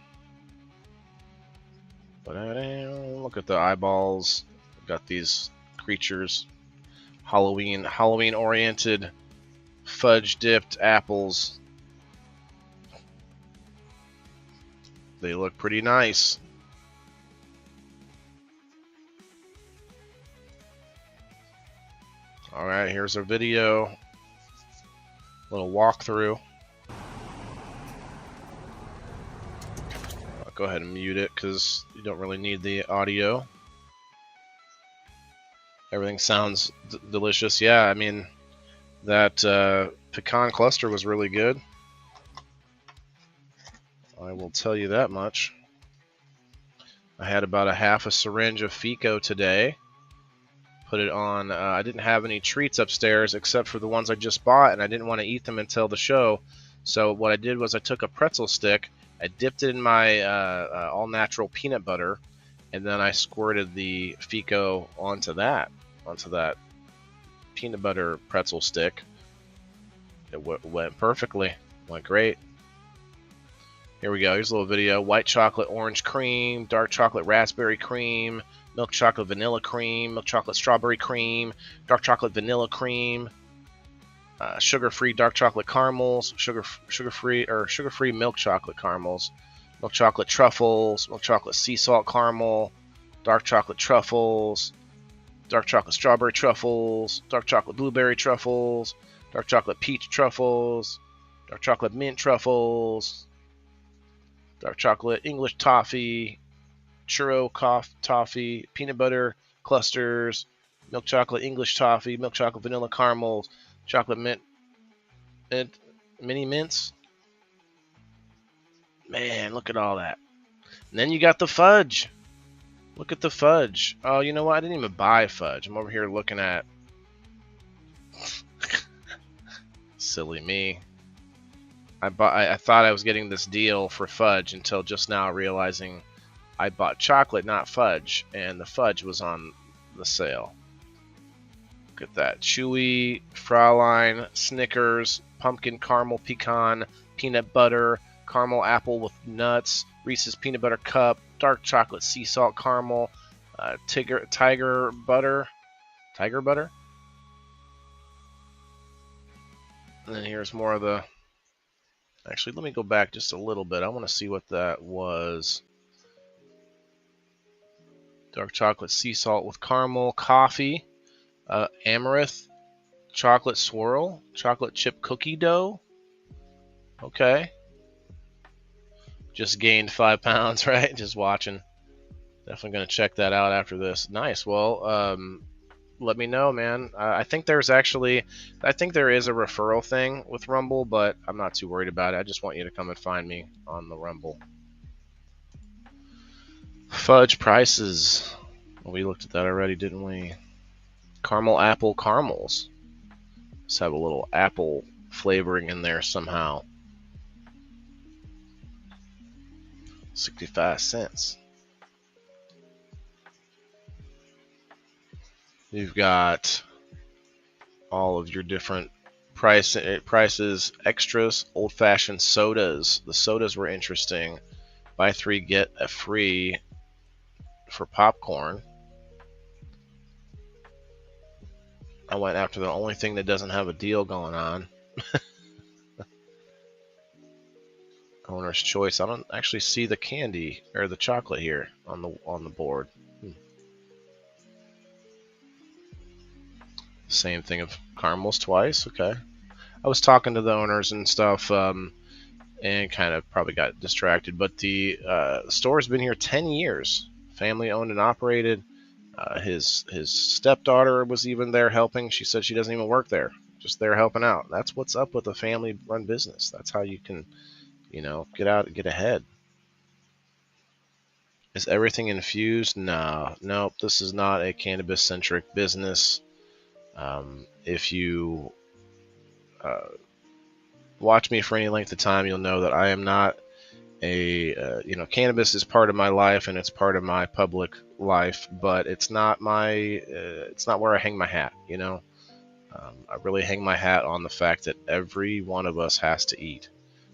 S1: But look at the eyeballs. We've got these creatures. Halloween-oriented fudge-dipped apples. They look pretty nice. Alright, here's our video. Little walkthrough. I'll go ahead and mute it because you don't really need the audio. Everything sounds delicious. Yeah, I mean, that pecan cluster was really good. I will tell you that much. I had about a half a syringe of Fico today put it on. I didn't have any treats upstairs except for the ones I just bought, and I didn't want to eat them until the show. So what I did was I took a pretzel stick, I dipped it in my all-natural peanut butter, and then I squirted the Fico onto that peanut butter pretzel stick. It went perfectly. Went great. Here we go. Here's a little video. White chocolate orange cream, dark chocolate raspberry cream, milk chocolate vanilla cream, milk chocolate strawberry cream, dark chocolate vanilla cream, sugar-free dark chocolate caramels, sugar-free milk chocolate caramels, milk chocolate truffles, milk chocolate sea salt caramel, dark chocolate truffles, dark chocolate strawberry truffles, dark chocolate blueberry truffles, dark chocolate peach truffles, dark chocolate mint truffles, dark chocolate English toffee, churro toffee, peanut butter clusters, milk chocolate English toffee, milk chocolate vanilla caramels, chocolate mint mini mints. Man, look at all that. And then you got the fudge. Look at the fudge. Oh, you know what? I didn't even buy fudge. I'm over here looking at... Silly me. I thought I was getting this deal for fudge until just now realizing I bought chocolate, not fudge, and the fudge was on the sale. Look at that. Chewy, Fraulein, Snickers, pumpkin caramel pecan, peanut butter, caramel apple with nuts, Reese's peanut butter cup, dark chocolate sea salt caramel, tiger butter. And then here's more of the... Actually, let me go back just a little bit. I want to see what that was. Dark chocolate sea salt with caramel, coffee, amaranth, chocolate swirl, chocolate chip cookie dough. Okay. Just gained 5 pounds, right? Just watching. Definitely going to check that out after this. Nice. Well, let me know, man. I think there is a referral thing with Rumble, but I'm not too worried about it. I just want you to come and find me on the Rumble. Fudge prices. Well, we looked at that already, didn't we? Caramel apple caramels. Let's have a little apple flavoring in there somehow. 65 cents. You've got all of your different prices, extras, old-fashioned sodas. The sodas were interesting. Buy 3, get a free for popcorn. I went after the only thing that doesn't have a deal going on. Owner's choice. I don't actually see the candy or the chocolate here on the board. Same thing of caramels twice. Okay. I was talking to the owners and stuff, and kind of probably got distracted. But the store's been here 10 years. Family owned and operated. His stepdaughter was even there helping. She said she doesn't even work there, just there helping out. That's what's up with a family-run business. That's how you can, get out and get ahead. Is everything infused? No, nope. This is not a cannabis-centric business. If you watch me for any length of time, you'll know that I am not cannabis is part of my life and it's part of my public life, but it's not where I hang my hat. I really hang my hat on the fact that every one of us has to eat.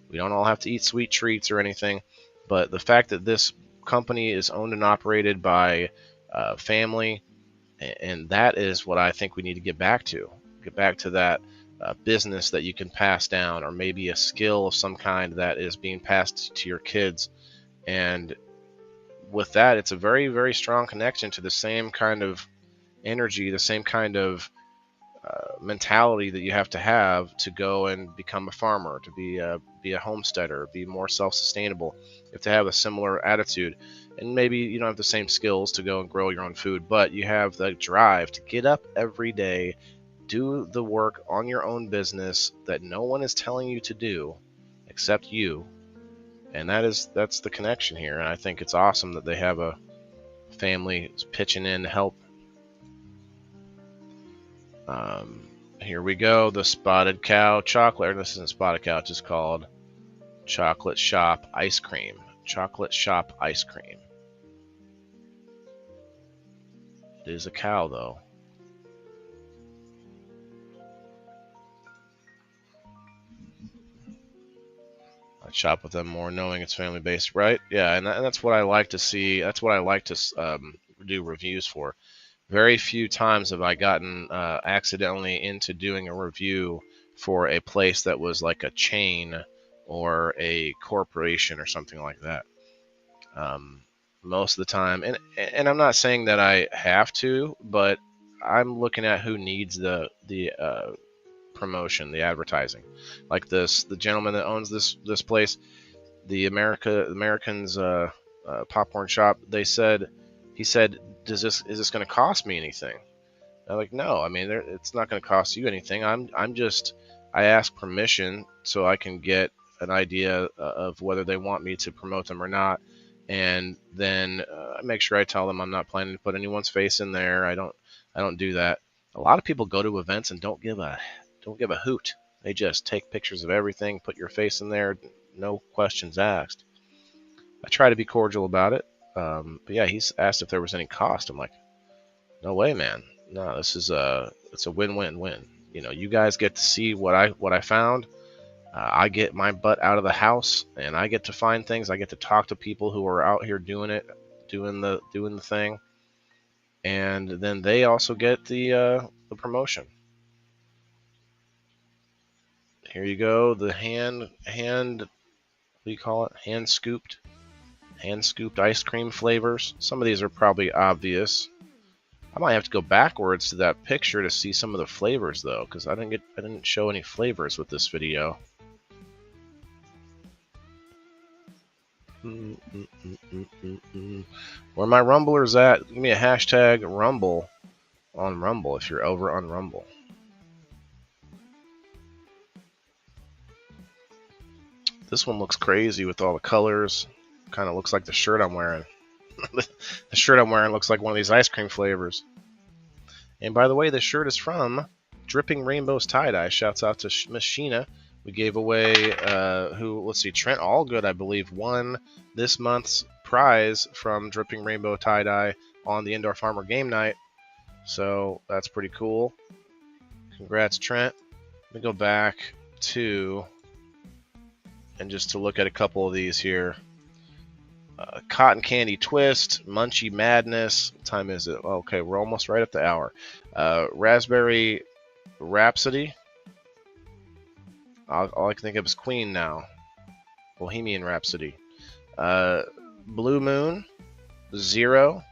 S1: We don't all have to eat sweet treats or anything, but the fact that this company is owned and operated by family, and that is what I think we need to get back to. Get back to that business that you can pass down, or maybe a skill of some kind that is being passed to your kids. And with that, it's a very, very strong connection to the same kind of energy, the same kind of mentality that you have to go and become a farmer, to be a homesteader, be more self-sustainable. You have to have a similar attitude. And maybe you don't have the same skills to go and grow your own food, but you have the drive to get up every day, do the work on your own business that no one is telling you to do except you. And that's the connection here. And I think it's awesome that they have a family pitching in to help. Here we go. The Spotted Cow chocolate. This isn't Spotted Cow. It's just called Chocolate Shop Ice Cream. Chocolate Shop Ice Cream. It is a cow, though. I'd shop with them more knowing it's family based, right? Yeah, and that's what I like to see. That's what I like to do reviews for. Very few times have I gotten accidentally into doing a review for a place that was like a chain or a corporation or something like that. Most of the time, and I'm not saying that I have to, but I'm looking at who needs the promotion, the advertising. Like the gentleman that owns this place, the Americans popcorn shop. He said, is this going to cost me anything? I'm like, no, I mean, it's not going to cost you anything. I ask permission so I can get an idea of whether they want me to promote them or not, and then I make sure I tell them I'm not planning to put anyone's face in there. I don't do that. A lot of people go to events and don't give a hoot. They just take pictures of everything, put your face in there, no questions asked. I try to be cordial about it, but yeah, he's asked if there was any cost. I'm like, no way, man. No, it's a win-win-win. You know, you guys get to see what I found. I get my butt out of the house, and I get to find things. I get to talk to people who are out here doing the thing, and then they also get the promotion. Here you go, the hand. What do you call it? Hand scooped ice cream flavors. Some of these are probably obvious. I might have to go backwards to that picture to see some of the flavors though, because I didn't show any flavors with this video. Where my Rumblers at? Give me a hashtag Rumble on Rumble if you're over on Rumble. This one looks crazy with all the colors. Kind of looks like the shirt I'm wearing. The shirt I'm wearing looks like one of these ice cream flavors. And by the way, this shirt is from Dripping Rainbows Tie-Dye. Shouts out to Miss Sheena. We gave away, let's see, Trent Allgood, I believe, won this month's prize from Dripping Rainbow Tie-Dye on the Indoor Farmer Game Night. So that's pretty cool. Congrats, Trent. Let me go back to, and just to look at a couple of these here. Cotton Candy Twist, Munchie Madness. What time is it? Okay, we're almost right at the hour. Raspberry Rhapsody. All I can think of is Queen now. Bohemian Rhapsody. Blue Moon. Zoro.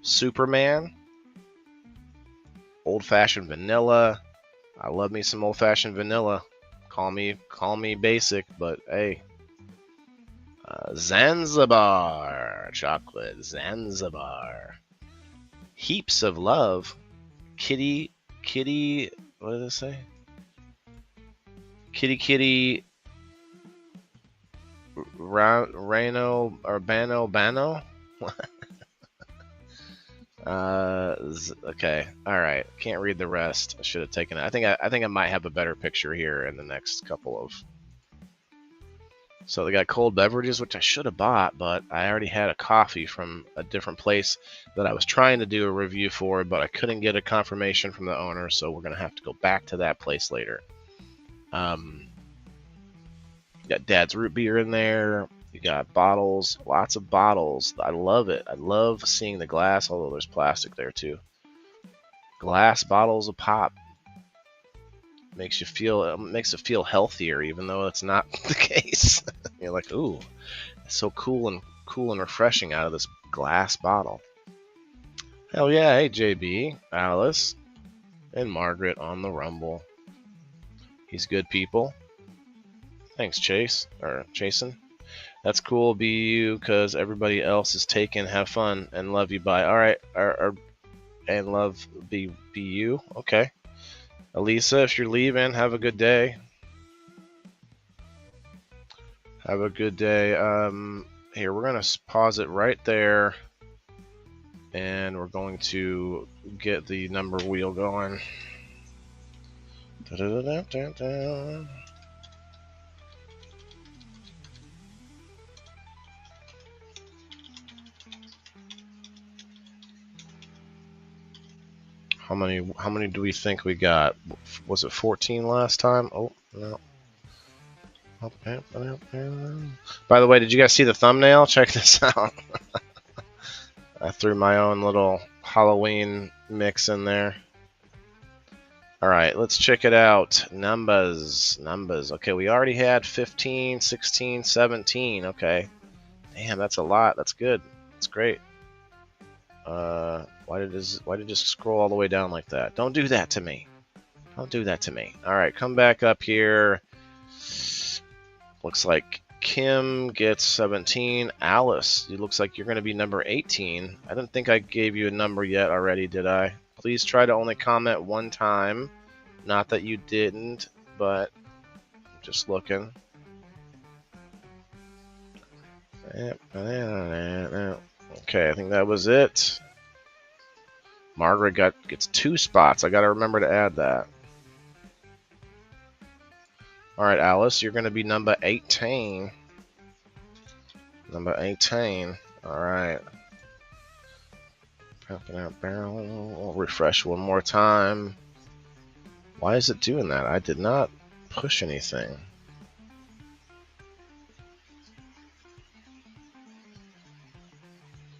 S1: Superman. Old Fashioned Vanilla. I love me some Old Fashioned Vanilla. Call me basic, but hey. Zanzibar chocolate. Zanzibar. Heaps of love. Kitty. What does it say? Kitty. Rano or Bano. Okay, all right. Can't read the rest. I should have taken it. I think I might have a better picture here in the next couple of. So they got cold beverages, which I should have bought, but I already had a coffee from a different place that I was trying to do a review for, but I couldn't get a confirmation from the owner, so we're gonna have to go back to that place later. Got Dad's root beer in there. You got bottles, lots of bottles. I love it. I love seeing the glass, although there's plastic there too. Glass bottles of pop. Makes it feel healthier, even though it's not the case. You're like, ooh, it's so cool and refreshing out of this glass bottle. Hell yeah! Hey JB, Alice, and Margaret on the Rumble. He's good people. Thanks, Chasen. That's cool, BU, because everybody else is taken. Have fun and love you. Bye. All right, and love BU. Okay. Elisa, if you're leaving, have a good day. Have a good day. Here, we're gonna pause it right there. and we're going to get the number wheel going. Da-da-da-da-da-da. How many do we think we got? Was it 14 last time? Oh, no. By the way, did you guys see the thumbnail? Check this out. I threw my own little Halloween mix in there. All right, let's check it out. Numbers. Okay, we already had 15, 16, 17. Okay. Damn, that's a lot. That's good. That's great. Why did it just scroll all the way down like that? Don't do that to me. Don't do that to me. All right, come back up here. Looks like Kim gets 17. Alice, it looks like you're going to be number 18. I didn't think I gave you a number yet already, did I? Please try to only comment one time. Not that you didn't, but I'm just looking. Okay, I think that was it. Margaret gets 2 spots. I got to remember to add that. All right, Alice, you're going to be number 18. Number 18. All right. I'll refresh one more time. Why is it doing that? I did not push anything.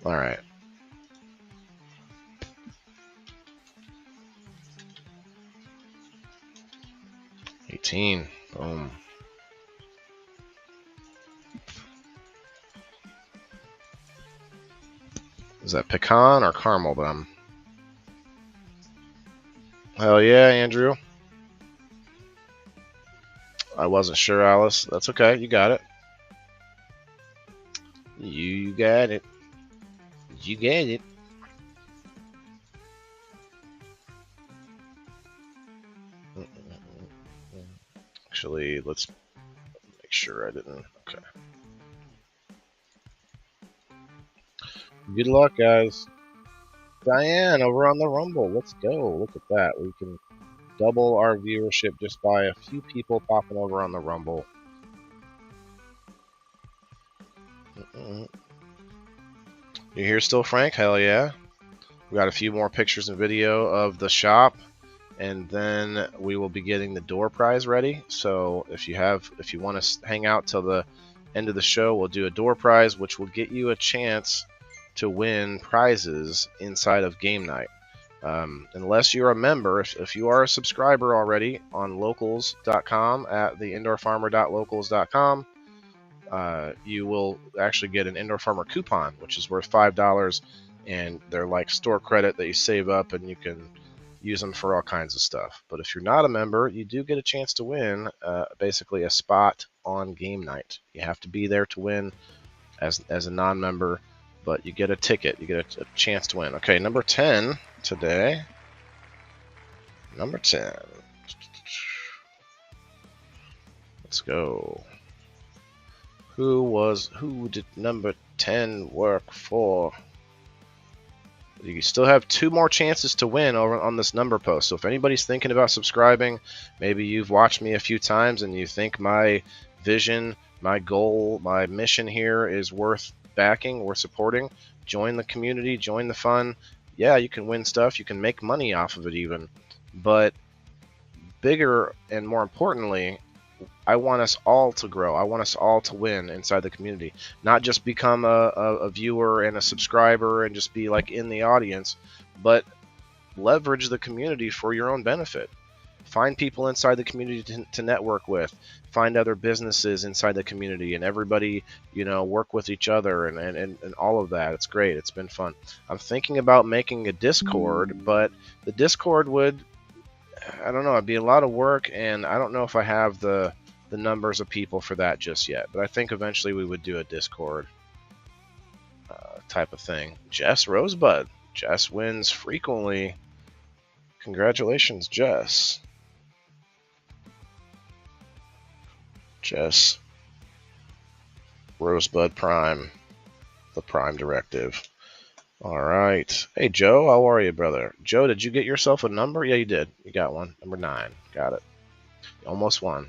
S1: All right. $18. Boom. Is that pecan or caramel bum? Hell yeah, Andrew. I wasn't sure, Alice. That's okay. You got it. You got it. You get it. Actually, let's make sure I didn't. Okay. Good luck, guys. Diane over on the Rumble. Let's go. Look at that. We can double our viewership just by a few people popping over on the Rumble. You here still, Frank? Hell yeah. We got a few more pictures and video of the shop, and then we will be getting the door prize ready. So if you want to hang out till the end of the show, we'll do a door prize, which will get you a chance to win prizes inside of game night. Unless you're a member, if you are a subscriber already on locals.com at the indoorfarmer.locals.com, you will actually get an Indoor Farmer coupon, which is worth $5, and they're like store credit that you save up and you can use them for all kinds of stuff. But if you're not a member, you do get a chance to win basically a spot on game night. You have to be there to win as a non-member, but you get a ticket. You get a chance to win. Okay, number 10 today. Number 10. Let's go. Who did number 10 work for? You still have 2 more chances to win over on this number post. So if anybody's thinking about subscribing, maybe you've watched me a few times and you think my vision, my goal, my mission here is worth backing, worth supporting, join the community, join the fun. Yeah, you can win stuff. You can make money off of it even. But bigger and more importantly, I want us all to grow. I want us all to win inside the community. Not just become a viewer and a subscriber and just be like in the audience, but leverage the community for your own benefit. Find people inside the community to network with. Find other businesses inside the community, and everybody, work with each other and all of that. It's great. It's been fun. I'm thinking about making a Discord, but the Discord would, I don't know, it'd be a lot of work, and I don't know if I have the numbers of people for that just yet. But I think eventually we would do a Discord type of thing. Jess Rosebud. Jess wins frequently. Congratulations, Jess. Jess Rosebud Prime. The Prime Directive. All right. Hey, Joe, how are you, brother? Joe, did you get yourself a number? Yeah, you did. You got one. Number 9. Got it. You almost won.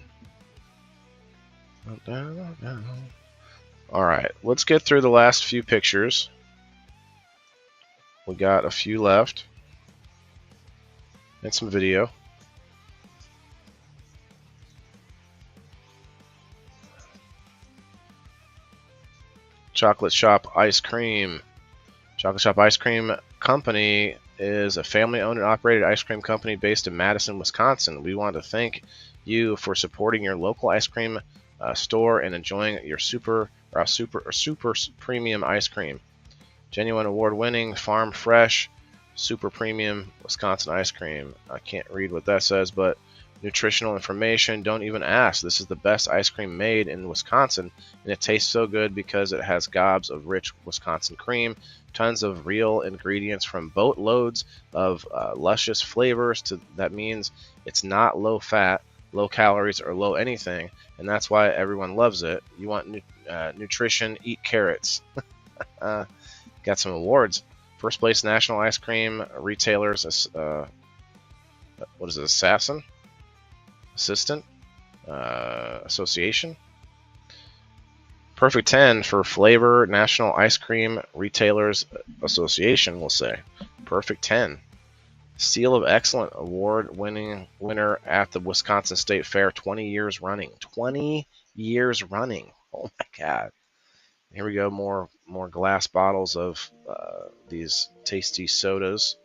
S1: All right. Let's get through the last few pictures. We got a few left. And some video. Chocolate Shop Ice Cream. Chocolate Shop Ice Cream Company is a family-owned and operated ice cream company based in Madison, Wisconsin. We want to thank you for supporting your local ice cream store and enjoying your super premium ice cream. Genuine award-winning, farm fresh, super premium Wisconsin ice cream. I can't read what that says, but nutritional information, don't even ask. This is the best ice cream made in Wisconsin, and it tastes so good because it has gobs of rich Wisconsin cream, tons of real ingredients from boatloads of luscious flavors. That means it's not low fat, low calories, or low anything, and that's why everyone loves it. You want nutrition, eat carrots. Got some awards. First place national ice cream retailers, what is it, Assistant Association. Perfect 10 for Flavor National Ice Cream Retailers Association, we'll say. Perfect 10. Seal of Excellent Award winner at the Wisconsin State Fair 20 years running. 20 years running. Oh my God. Here we go, more glass bottles of these tasty sodas.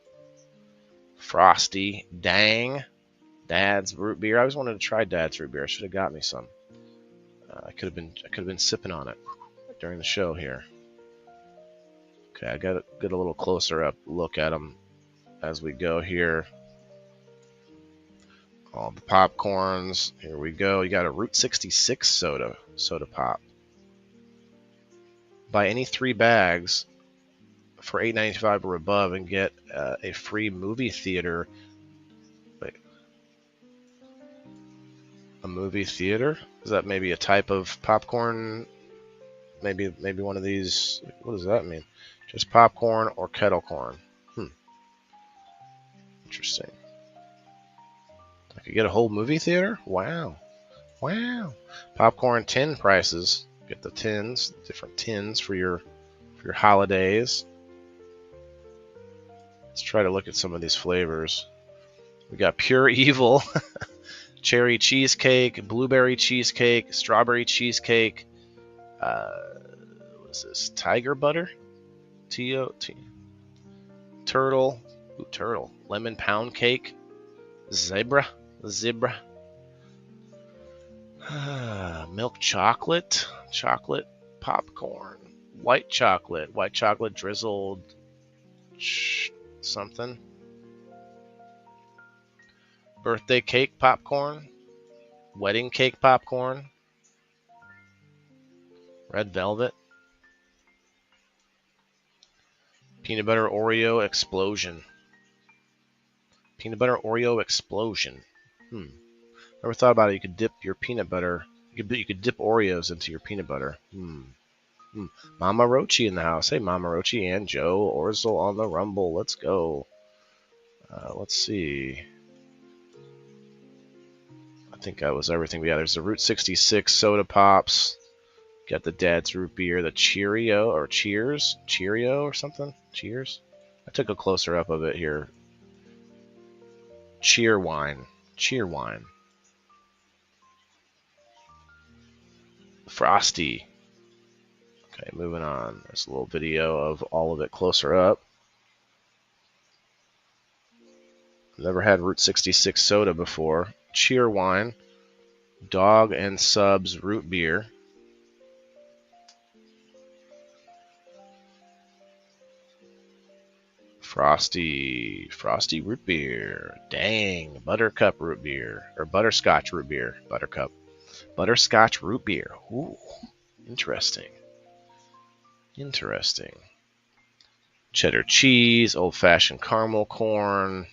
S1: Frosty, Dang, Dad's root beer. I always wanted to try Dad's root beer. I should have got me some. I could have been sipping on it during the show here. Okay, I got to get a little closer up look at them as we go here. All the popcorns. Here we go. You got a Route 66 soda pop. Buy any 3 bags for $8.95 or above and get a free movie theater. Wait, a movie theater? Is that maybe a type of popcorn? Maybe one of these. What does that mean? Just popcorn or kettle corn? Interesting. I could get a whole movie theater? Wow. Popcorn tin prices. Get the tins, different tins for your holidays. Let's try to look at some of these flavors. We got Pure Evil, cherry cheesecake, blueberry cheesecake, strawberry cheesecake. What is this? Tiger butter? Turtle. Ooh, turtle. Lemon pound cake. Zebra. Milk chocolate. Chocolate popcorn. White chocolate drizzled something. Birthday cake popcorn. Wedding cake popcorn. Red velvet. Peanut butter Oreo explosion. Never thought about it. You could dip your peanut butter. You could dip Oreos into your peanut butter. Mama Rochi in the house. Hey, Mama Rochi and Joe Orzel on the Rumble. Let's go. Let's see. I think that was everything. Yeah, there's the Route 66 soda pops. Got the Dad's root beer, the Cheerio or Cheerio or something. Cheers. I took a closer up of it here. Cheer wine. Frosty. Okay, moving on. There's a little video of all of it closer up. Never had Route 66 soda before. Cheer wine. Dog and Subs root beer. Frosty root beer. Dang, Buttercup root beer. Or Butterscotch root beer. Butterscotch root beer. Ooh, interesting. Cheddar cheese, old-fashioned caramel corn.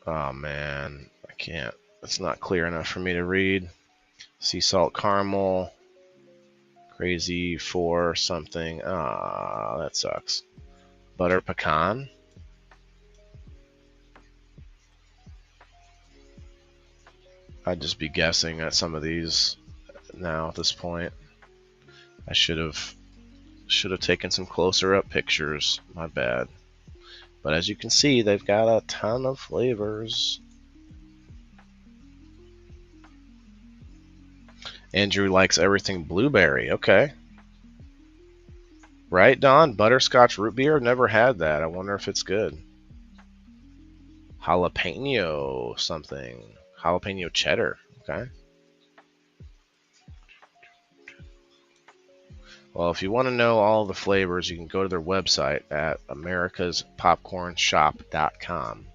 S1: Oh man, I can't. It's not clear enough for me to read. Sea salt caramel. Crazy for something. Ah, that sucks. Butter pecan. I'd just be guessing at some of these now at this point. I should have taken some closer up pictures. My bad. But as you can see, they've got a ton of flavors. Andrew likes everything blueberry. Okay. Right, Don? Butterscotch root beer? I've never had that. I wonder if it's good. Jalapeno something. Jalapeno cheddar. Okay. Well, if you want to know all the flavors, you can go to their website at americaspopcornshop.com.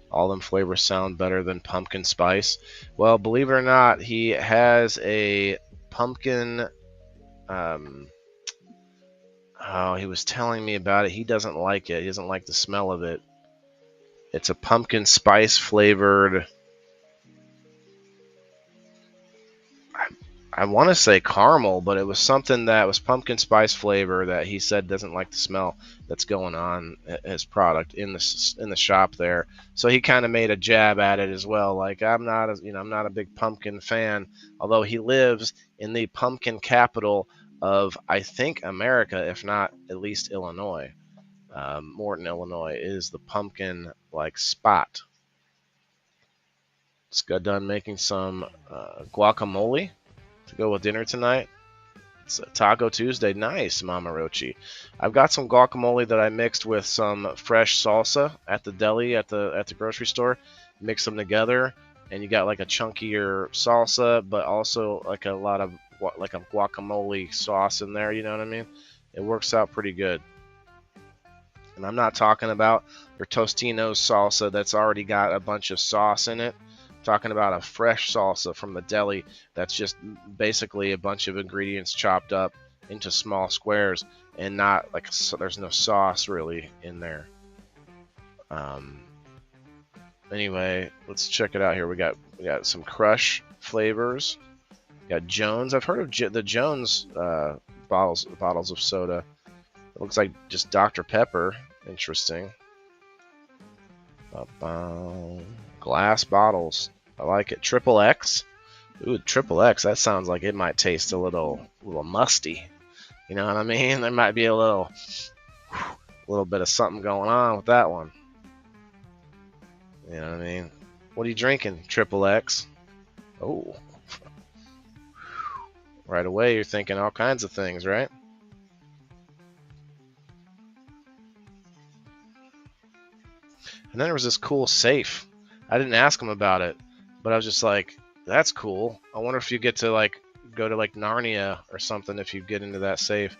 S1: All them flavors sound better than pumpkin spice. Well, believe it or not, he has a pumpkin. He was telling me about it. He doesn't like it. He doesn't like the smell of it. It's a pumpkin spice flavored. I want to say caramel, but it was something that was pumpkin spice flavor that he said doesn't like the smell that's going on his product in the shop there. So he kind of made a jab at it as well. Like I'm not a big pumpkin fan, although he lives in the pumpkin capital of I think America, if not at least Illinois. Morton, Illinois is the pumpkin like spot. Just got done making some guacamole to go with dinner tonight. It's a Taco Tuesday. Nice, Mama Rochi. I've got some guacamole that I mixed with some fresh salsa at the deli at the grocery store. Mix them together, and you got like a chunkier salsa, but also like a lot of like a guacamole sauce in there. You know what I mean? It works out pretty good. And I'm not talking about your Tostino's salsa that's already got a bunch of sauce in it. Talking about a fresh salsa from the deli that's just basically a bunch of ingredients chopped up into small squares and not like there's no sauce really in there. Anyway, let's check it out here. We got some Crush flavors. We got Jones. I've heard of the Jones bottles of soda. It looks like just Dr. Pepper. Interesting. Glass bottles. I like it. Triple X. Ooh, Triple X. That sounds like it might taste a little musty. You know what I mean? There might be a little bit of something going on with that one. You know what I mean? What are you drinking? Triple X. Oh. Right away, you're thinking all kinds of things, right? And then there was this cool safe. I didn't ask him about it, but I was just like, that's cool. I wonder if you get to like go to like Narnia or something if you get into that safe.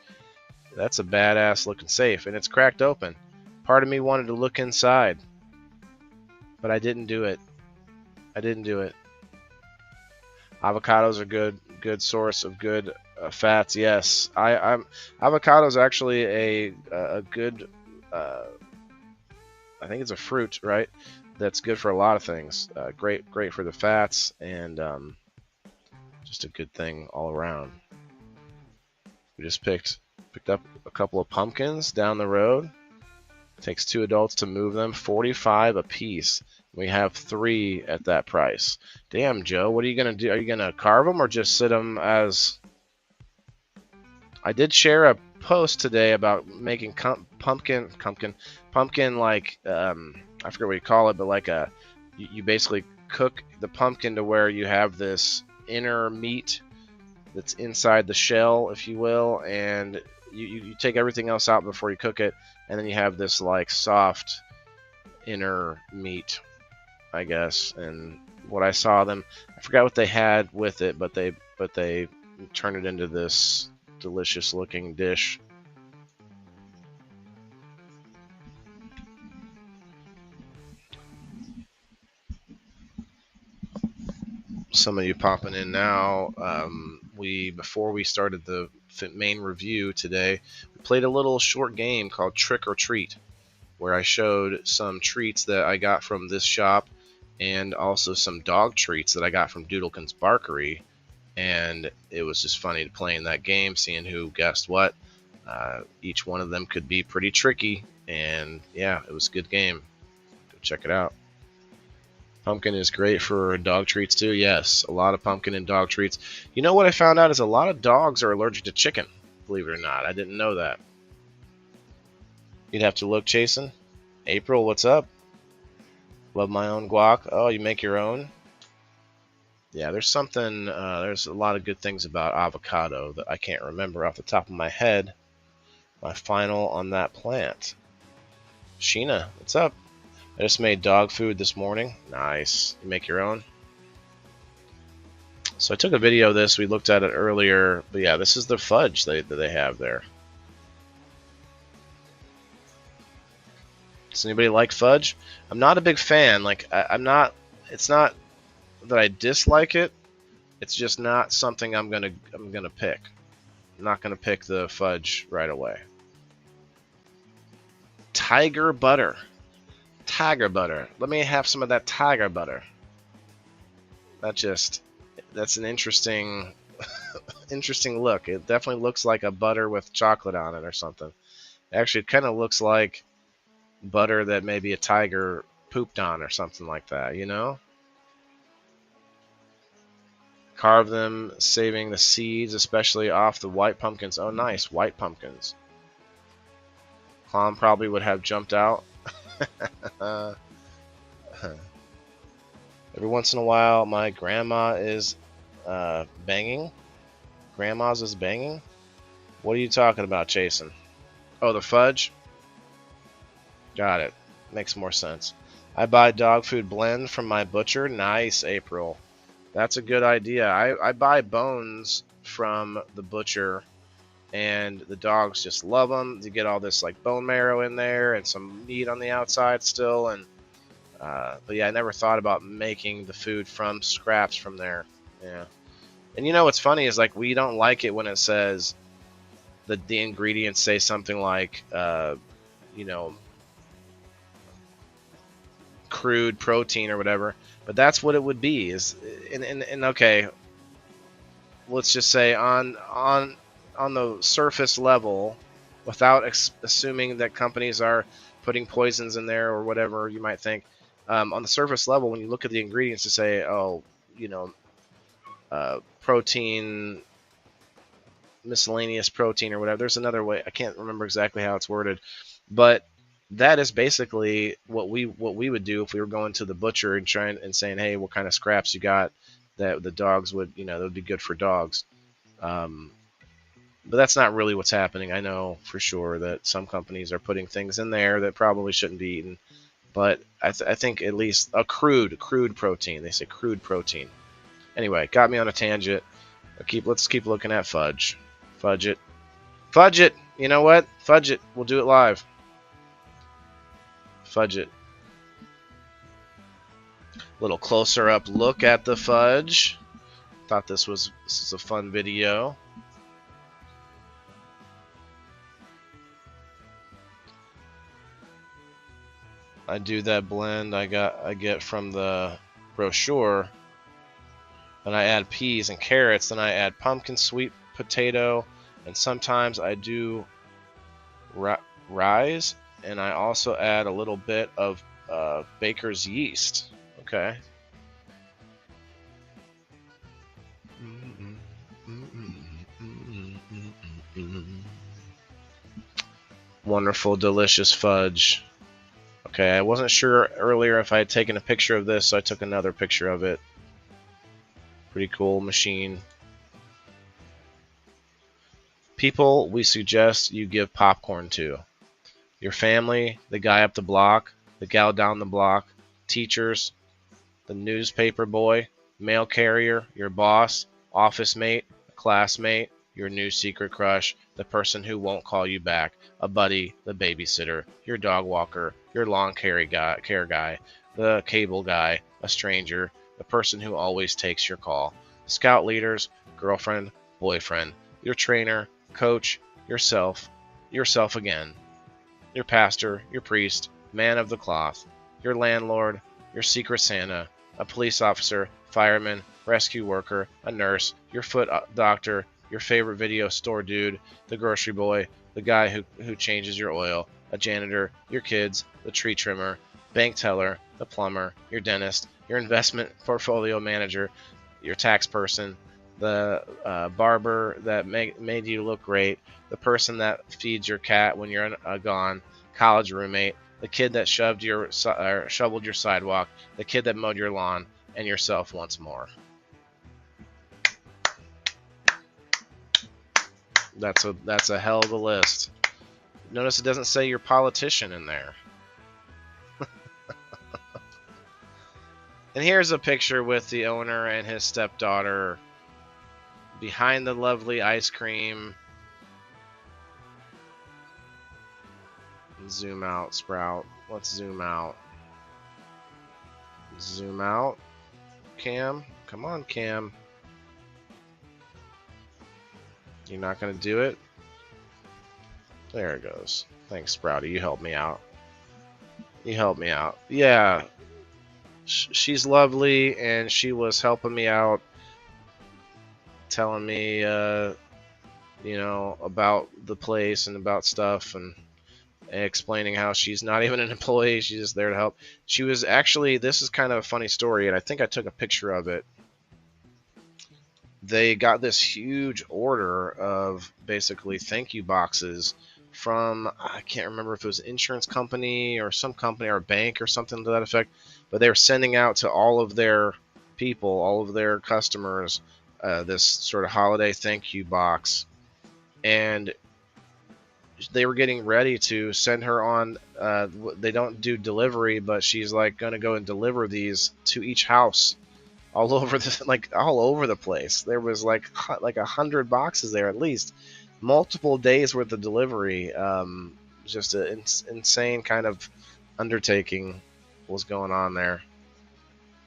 S1: That's a badass looking safe, and it's cracked open. Part of me wanted to look inside, but I didn't do it. Avocados are good source of good fats. Yes, avocados actually a good. I think it's a fruit, right? That's good for a lot of things. Great for the fats, and just a good thing all around. We just picked up a couple of pumpkins down the road. It takes 2 adults to move them. $45 a piece. We have 3 at that price. Damn, Joe, what are you gonna do? Are you gonna carve them or just sit them as? I did share a post today about making pumpkin like I forget what you call it, but like you basically cook the pumpkin to where you have this inner meat that's inside the shell, if you will, and you take everything else out before you cook it, and then you have this like soft inner meat, I guess. And what I saw them, I forgot what they had with it, but they turned it into this delicious looking dish. Some of you popping in now. Before we started the main review today, we played a little short game called Trick or Treat, where I showed some treats that I got from this shop and also some dog treats that I got from Doodlekins Barkery. and it was just funny playing that game, seeing who guessed what. Each one of them could be pretty tricky, and yeah, it was a good game. Go check it out. Pumpkin is great for dog treats too. Yes, a lot of pumpkin in dog treats. You know what I found out is a lot of dogs are allergic to chicken. Believe it or not, I didn't know that. You'd have to look, Jason. April, what's up? Love my own guac. Oh, you make your own? Yeah, there's something, there's a lot of good things about avocado that I can't remember off the top of my head. My final on that plant. Sheena, what's up? I just made dog food this morning. Nice. You make your own? So I took a video of this. We looked at it earlier. But yeah, this is the fudge that they have there. Does anybody like fudge? I'm not a big fan. Like, I'm not... It's not that I dislike it. It's just not something I'm gonna pick. I'm not gonna pick the fudge right away. Tiger butter. Tiger butter. Let me have some of that tiger butter. That's an interesting interesting look. It definitely looks like a butter with chocolate on it or something. Actually, it kind of looks like butter that maybe a tiger pooped on or something like that, you know? Carve them, saving the seeds, especially off the white pumpkins. Oh, nice, white pumpkins. Clown probably would have jumped out. Every once in a while, my grandma is banging. Grandma's is banging? What are you talking about, Jason? Oh, the fudge? Got it. Makes more sense. I buy dog food blend from my butcher. Nice, April. That's a good idea. I buy bones from the butcher, and the dogs just love them. You get all this like bone marrow in there and some meat on the outside still. And but yeah, I never thought about making the food from scraps from there. Yeah. And you know what's funny is like we don't like it when it says the ingredients say something like you know, crude protein or whatever, but that's what it would be. Is and okay, let's just say on the surface level, without assuming that companies are putting poisons in there or whatever you might think, on the surface level, when you look at the ingredients to say, oh, you know, protein, miscellaneous protein or whatever, there's another way. I can't remember exactly how it's worded, but that is basically what we would do if we were going to the butcher and trying and saying, hey, what kind of scraps you got that the dogs would, you know, that would be good for dogs. But that's not really what's happening. I know for sure that some companies are putting things in there that probably shouldn't be eaten. But I think at least a crude protein. They say crude protein. Anyway, got me on a tangent. Let's keep looking at fudge. Fudge it. Fudge it. You know what? Fudge it. We'll do it live. Fudge it. Little closer up look at the fudge. Thought this is a fun video. I do that blend I get from the brochure, and I add peas and carrots, then I add pumpkin, sweet potato, and sometimes I do rye, and I also add a little bit of baker's yeast. Okay. Wonderful, delicious fudge. Okay, I wasn't sure earlier if I had taken a picture of this, so I took another picture of it. Pretty cool machine. People we suggest you give popcorn to. Your family, the guy up the block, the gal down the block, teachers, the newspaper boy, mail carrier, your boss, office mate, classmate, your new secret crush, the person who won't call you back, a buddy, the babysitter, your dog walker, your lawn care guy, the cable guy, a stranger, the person who always takes your call, scout leaders, girlfriend, boyfriend, your trainer, coach, yourself again, your pastor, your priest, man of the cloth, your landlord, your secret Santa, a police officer, fireman, rescue worker, a nurse, your foot doctor, your favorite video store dude, the grocery boy, the guy who changes your oil, a janitor, your kids, the tree trimmer, bank teller, the plumber, your dentist, your investment portfolio manager, your tax person, the barber that made you look great, the person that feeds your cat when you're gone, college roommate, the kid that shoveled your sidewalk, the kid that mowed your lawn, and yourself once more. That's a hell of a list. Notice it doesn't say your politician in there. And here's a picture with the owner and his stepdaughter behind the lovely ice cream. Zoom out, Sprout. Let's zoom out. Zoom out. Cam. Come on, Cam. You're not going to do it? There it goes. Thanks, Sprouty. You helped me out. You helped me out. Yeah. She's lovely, and she was helping me out, telling me, you know, about the place and about stuff, and explaining how she's not even an employee. She's just there to help. She was actually, this is kind of a funny story, and I think I took a picture of it. They got this huge order of basically thank you boxes from, I can't remember if it was an insurance company or some company or a bank or something to that effect, but they were sending out to all of their people, all of their customers, this sort of holiday thank you box. And they were getting ready to send her on, they don't do delivery, but she's like going to go and deliver these to each house all over all over the place. There was like 100 boxes there at least, multiple days worth of delivery. Just an insane kind of undertaking was going on there.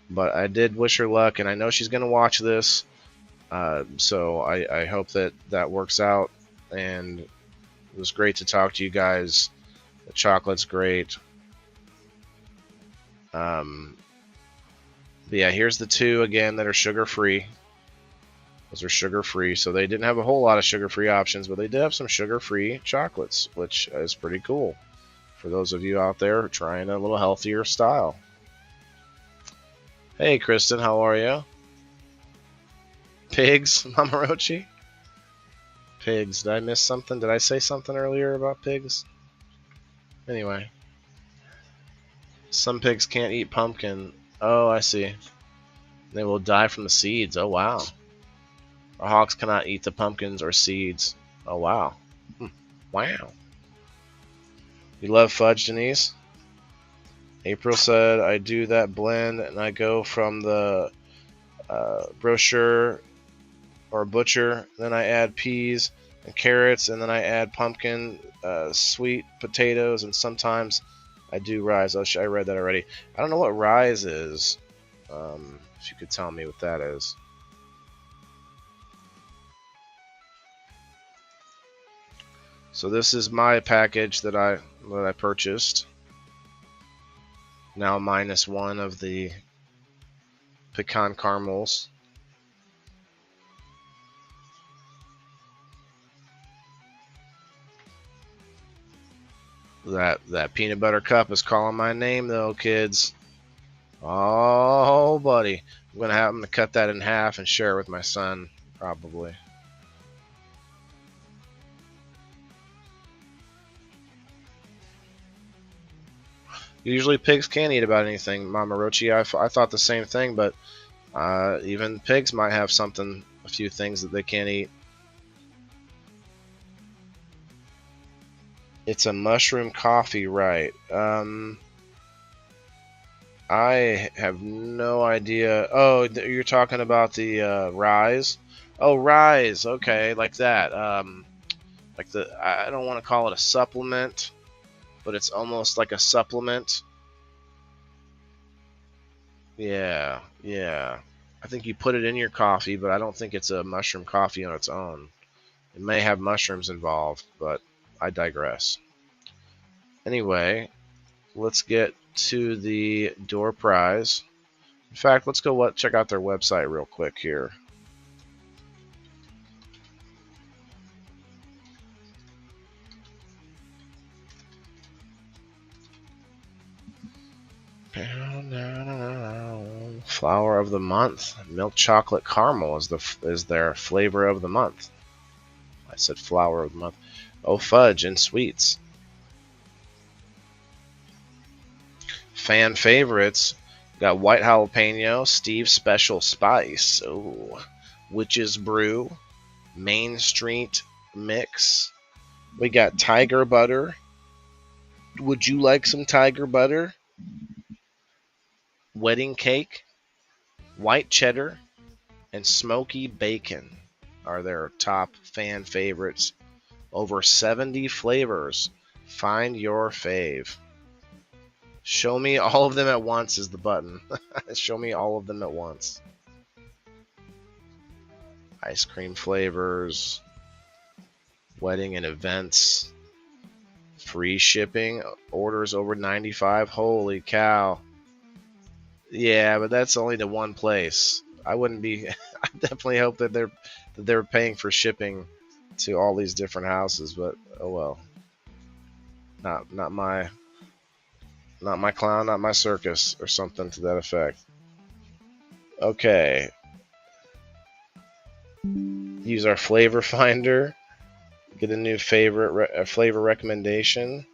S1: But I did wish her luck, and I know she's going to watch this, so I hope that works out. And it was great to talk to you guys. The chocolate's great. But yeah, here's the two again that are sugar-free. Those are sugar-free, so they didn't have a whole lot of sugar-free options, but they did have some sugar-free chocolates, which is pretty cool for those of you out there trying a little healthier style. Hey, Kristen, how are you? Pigs, Mama Rochi? Pigs. Did I miss something? Did I say something earlier about pigs? Anyway. Some pigs can't eat pumpkin. Oh, I see. They will die from the seeds. Oh, wow. Our hogs cannot eat the pumpkins or seeds. Oh, wow. Wow. You love fudge, Denise? April said, I do that blend and I go from the brochure or butcher, then I add peas and carrots, and then I add pumpkin, sweet potatoes, and sometimes I do rise. I read that already. I don't know what rise is. If you could tell me what that is. So this is my package that I purchased. Now minus one of the pecan caramels. That peanut butter cup is calling my name though, kids. Oh, buddy. I'm going to have him to cut that in half and share it with my son, probably. Usually pigs can't eat about anything, Mama Rochi. I thought the same thing, but even pigs might have a few things that they can't eat. It's a mushroom coffee, right? I have no idea. Oh, you're talking about the rise? Oh, rise. Okay, like that. Like I don't want to call it a supplement, but it's almost like a supplement. Yeah, yeah. I think you put it in your coffee, but I don't think it's a mushroom coffee on its own. It may have mushrooms involved, but I digress. Anyway, let's get to the door prize. In fact, let's go check out their website real quick here. Flower of the month. Milk chocolate caramel is their flavor of the month. I said flower of the month. Oh, fudge and sweets. Fan favorites. Got white jalapeno, Steve's special spice. Oh, witch's brew, Main Street mix. We got tiger butter. Would you like some tiger butter? Wedding cake, white cheddar, and smoky bacon are their top fan favorites. Over 70 flavors. Find your fave. Show me all of them at once is the button. Show me all of them at once. Ice cream flavors, wedding and events, free shipping, orders over 95. Holy cow. Yeah, but that's only the one place. I wouldn't be. I definitely hope that they're paying for shipping to all these different houses, but oh well. Not my clown, not my circus, or something to that effect. Okay. Use our flavor finder. Get a new flavor recommendation.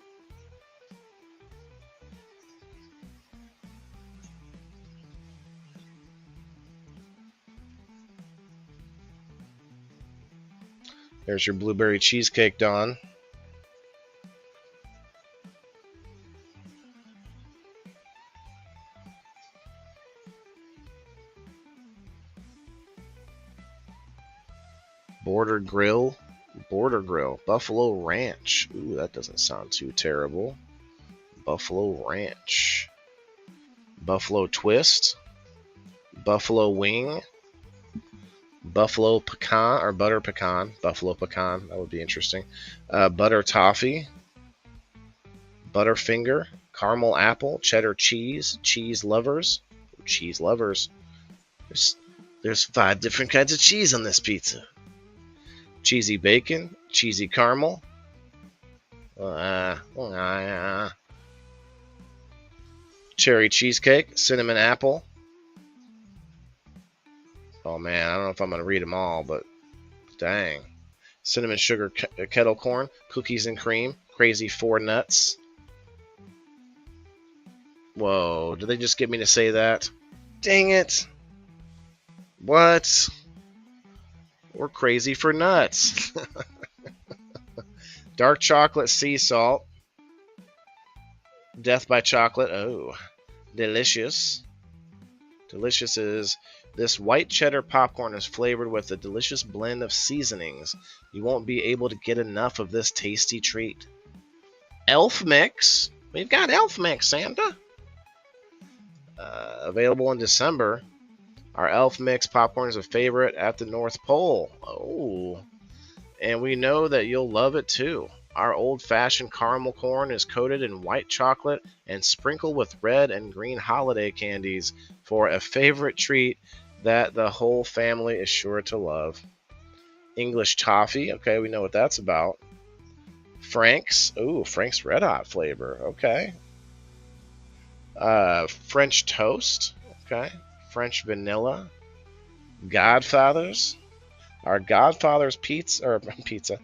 S1: There's your blueberry cheesecake, Dawn. Border Grill, Buffalo Ranch. Ooh, that doesn't sound too terrible. Buffalo Ranch. Buffalo Twist. Buffalo Wing. Buffalo Pecan, or Butter Pecan. Buffalo Pecan, that would be interesting. Butter Toffee. Butterfinger. Caramel Apple. Cheddar Cheese. Cheese Lovers. Cheese Lovers. There's 5 different kinds of cheese on this pizza. Cheesy bacon, cheesy caramel, cherry cheesecake, cinnamon apple. Oh man, I don't know if I'm going to read them all, but dang. Cinnamon sugar kettle corn, cookies and cream, crazy 4 nuts. Whoa, did they just get me to say that? Dang it. What? We're crazy for nuts. Dark chocolate sea salt. Death by chocolate. Oh, delicious. Delicious is this white cheddar popcorn is flavored with a delicious blend of seasonings. You won't be able to get enough of this tasty treat. Elf Mix. We've got Elf Mix, Santa. Available in December. Our Elf Mix popcorn is a favorite at the North Pole. Oh, and we know that you'll love it too. Our old-fashioned caramel corn is coated in white chocolate and sprinkled with red and green holiday candies for a favorite treat that the whole family is sure to love. English toffee. Okay, we know what that's about. Frank's. Ooh, Frank's Red Hot flavor. Okay. French toast. Okay. French vanilla. Godfathers. Our Godfather's pizza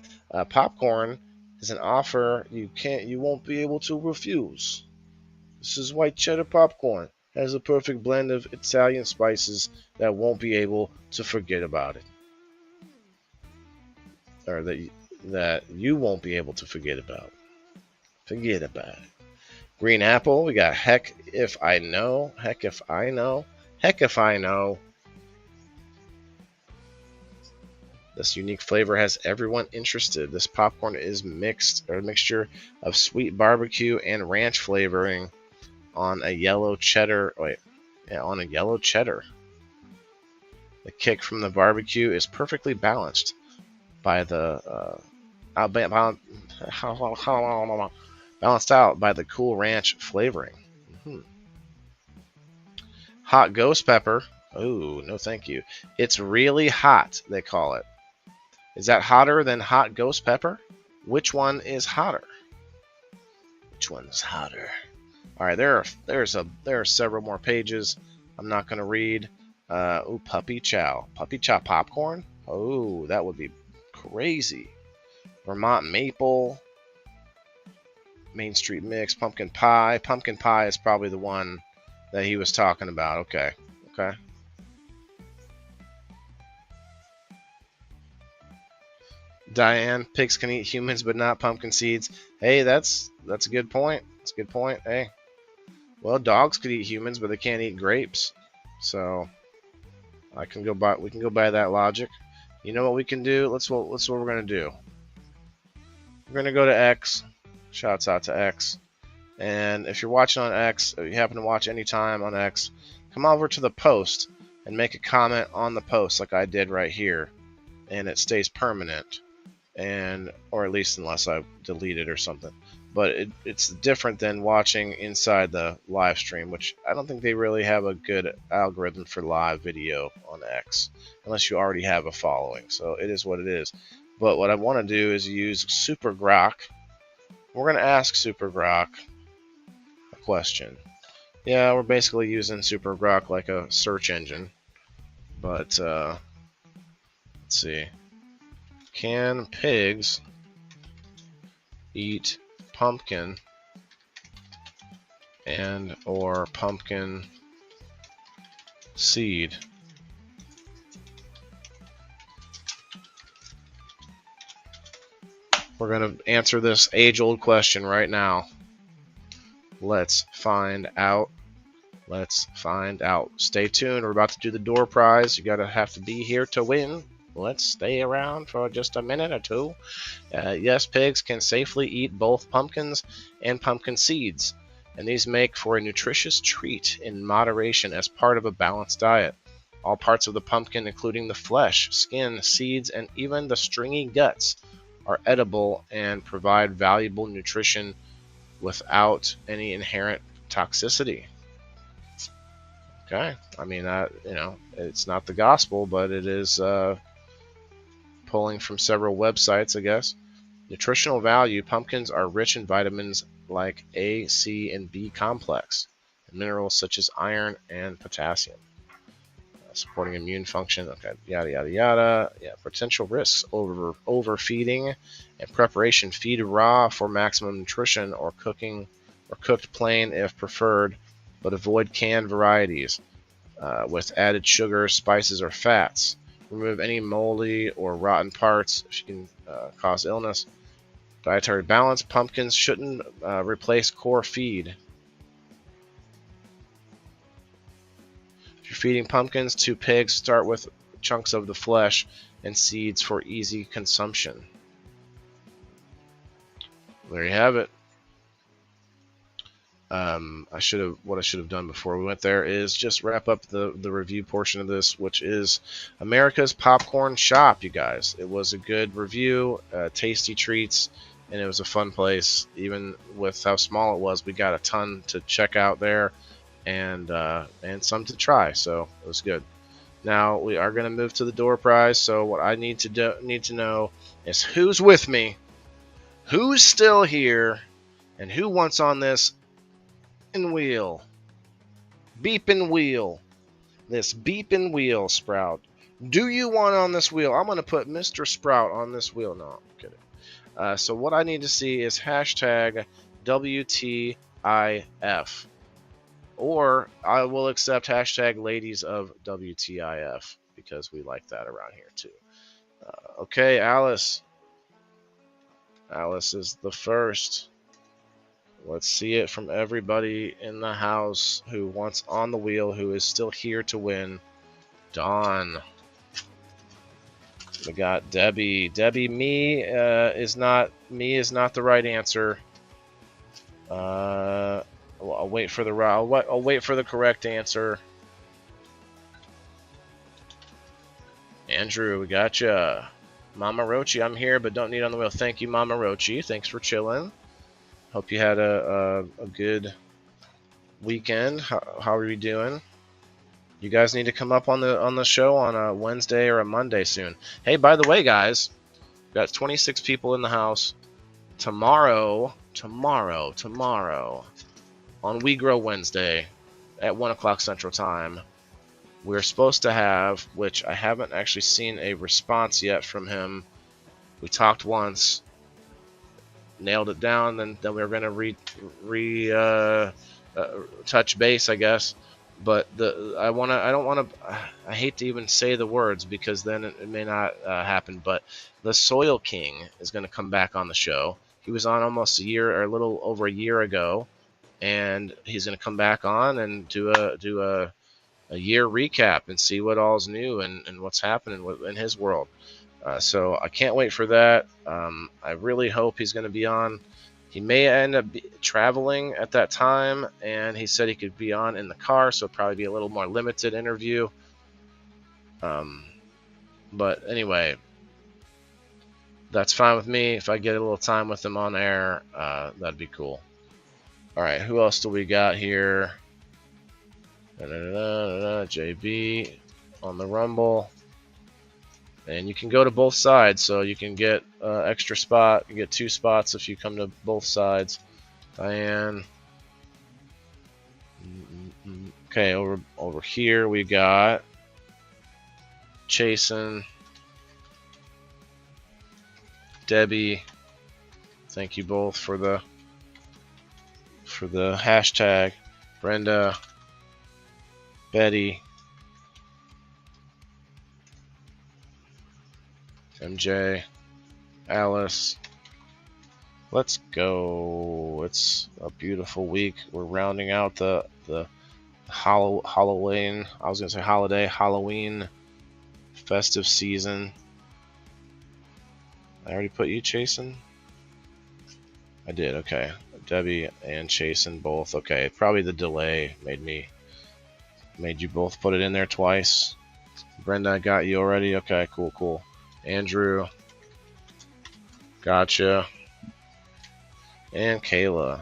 S1: popcorn is an offer you won't be able to refuse. This is white cheddar popcorn. It has a perfect blend of Italian spices that won't be able to forget about it. Or that you won't be able to forget about. Forget about it. Green apple. We got heck if I know. Heck if I know. Heck if I know. This unique flavor has everyone interested. This popcorn is a mixture of sweet barbecue and ranch flavoring on a yellow cheddar. On a yellow cheddar. The kick from the barbecue is perfectly balanced by the balanced out by the cool ranch flavoring. Hot ghost pepper. Oh, no thank you. It's really hot, they call it. Is that hotter than hot ghost pepper? Which one is hotter? Which one's hotter? All right, there are several more pages. I'm not going to read. Ooh, puppy chow popcorn. Oh, that would be crazy. Vermont maple, Main Street mix, pumpkin pie. Pumpkin pie is probably the one that he was talking about. Okay, okay. Diane, pigs can eat humans but not pumpkin seeds. Hey, that's a good point. That's a good point. Hey, well, dogs could eat humans, but they can't eat grapes. So we can go by that logic. You know what we can do? Let's what we're gonna do. We're gonna go to X. Shouts out to X. And if you're watching on X, if you happen to watch anytime on X, come over to the post and make a comment on the post like I did right here, and it stays permanent. And or at least unless I delete it or something. But it's different than watching inside the live stream, which I don't think they really have a good algorithm for live video on X, unless you already have a following. So it is what it is. But what I want to do is use Super Grok. We're going to ask Super Grok a question. Yeah, we're basically using Super Grok like a search engine. But let's see. Can pigs eat pumpkin and or pumpkin seed? We're going to answer this age-old question right now. Let's find out. Let's find out. Stay tuned. We're about to do the door prize. You gotta have to be here to win. Let's stay around for just a minute or two. Yes, pigs can safely eat both pumpkins and pumpkin seeds, and these make for a nutritious treat in moderation as part of a balanced diet. All parts of the pumpkin, including the flesh, skin, seeds, and even the stringy guts, are edible and provide valuable nutrition without any inherent toxicity. Okay, I mean, it's not the gospel, but it is pulling from several websites, I guess. Nutritional value: pumpkins are rich in vitamins like A, C, and B complex, and minerals such as iron and potassium. Supporting immune function, okay, yada yada yada. Yeah, potential risks: overfeeding and preparation. Feed raw for maximum nutrition, or cooking or cooked plain if preferred, but avoid canned varieties with added sugar, spices, or fats. Remove any moldy or rotten parts if you can cause illness. Dietary balance: pumpkins shouldn't replace core feed. If you're feeding pumpkins to pigs, start with chunks of the flesh and seeds for easy consumption. There you have it. What I should have done before we went there is just wrap up the review portion of this, which is America's Popcorn Shop, you guys. It was a good review, tasty treats, and it was a fun place. Even with how small it was, we got a ton to check out there, and some to try, so it was good. Now we are going to move to the door prize. So what I need to know is who's with me, who's still here, and who wants on this wheel. Beeping wheel. This beeping wheel, Sprout. Do you want on this wheel? I'm going to put Mr. Sprout on this wheel. No, I'm kidding. So what I need to see is hashtag WTIF. Or I will accept hashtag ladies of WTIF, because we like that around here too. Okay, Alice. Alice is the first. Let's see it from everybody in the house who wants on the wheel, who is still here to win. Dawn. We got Debbie. Debbie, me is not the right answer. I'll wait for the correct answer. Andrew, we gotcha. Mama Rochi, I'm here but don't need on the wheel. Thank you, Mama Rochi. Thanks for chilling. Hope you had a good weekend. How are you doing? You guys need to come up on the show on a Wednesday or a Monday soon. Hey, by the way, guys, we've got 26 people in the house. Tomorrow on We Grow Wednesday at 1 o'clock Central Time, we're supposed to have, which I haven't actually seen a response yet from him. We talked once, nailed it down, then we were going to touch base, I guess. But I hate to even say the words because then it may not happen. But the Soil King is going to come back on the show. He was on almost a year or a little over a year ago, and he's going to come back on and do a year recap and see what all's new and what's happening in his world. So I can't wait for that. I really hope he's going to be on. He may end up traveling at that time, and he said he could be on in the car, so it'll probably be a little more limited interview. But anyway, that's fine with me. If I get a little time with him on air, that'd be cool. All right, who else do we got here? JB on the Rumble. And you can go to both sides, so you can get extra spot. You get 2 spots if you come to both sides. Diane. Okay, over here we got Chasen, Debbie. Thank you both for the hashtag. Brenda, Betty, MJ, Alice. Let's go. It's a beautiful week. We're rounding out the Halloween. I was gonna say Halloween festive season. I already put you, Chasen? I did, okay. Debbie and Chasen both. Okay, probably the delay made you both put it in there twice. Brenda, I got you already. Okay, cool. Andrew, gotcha. And Kayla.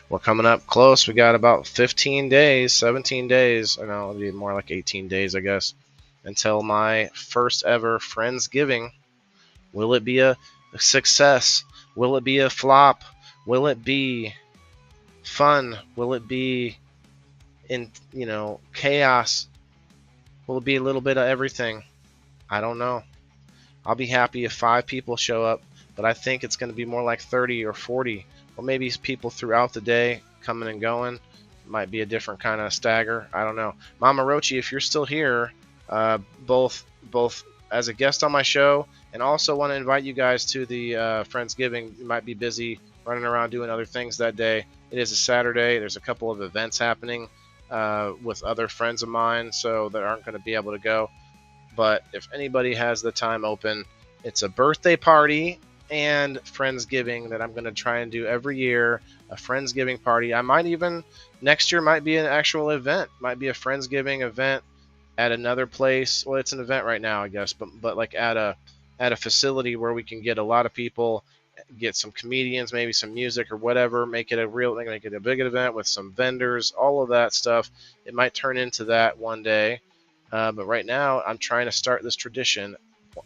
S1: We're coming up close. We got about 15 days, 17 days. I know it'll be more like 18 days, I guess, until my first ever Friendsgiving. Will it be a success? Will it be a flop? Will it be fun? Will it be in chaos? Will it be a little bit of everything? I don't know. I'll be happy if 5 people show up, but I think it's going to be more like 30 or 40, or maybe people throughout the day coming and going. It might be a different kind of stagger. I don't know. Mama Rochi, if you're still here, both as a guest on my show, and also want to invite you guys to the Friendsgiving. You might be busy running around doing other things that day. It is a Saturday. There's a couple of events happening with other friends of mine, so that aren't going to be able to go. But if anybody has the time open, it's a birthday party and Friendsgiving that I'm going to try and do every year, a Friendsgiving party. I might even, next year might be an actual event, might be a Friendsgiving event at another place. Well, it's an event right now, I guess, but like at a facility where we can get a lot of people, get some comedians, maybe some music or whatever, make it a big event with some vendors, all of that stuff. It might turn into that one day. But right now, I'm trying to start this tradition.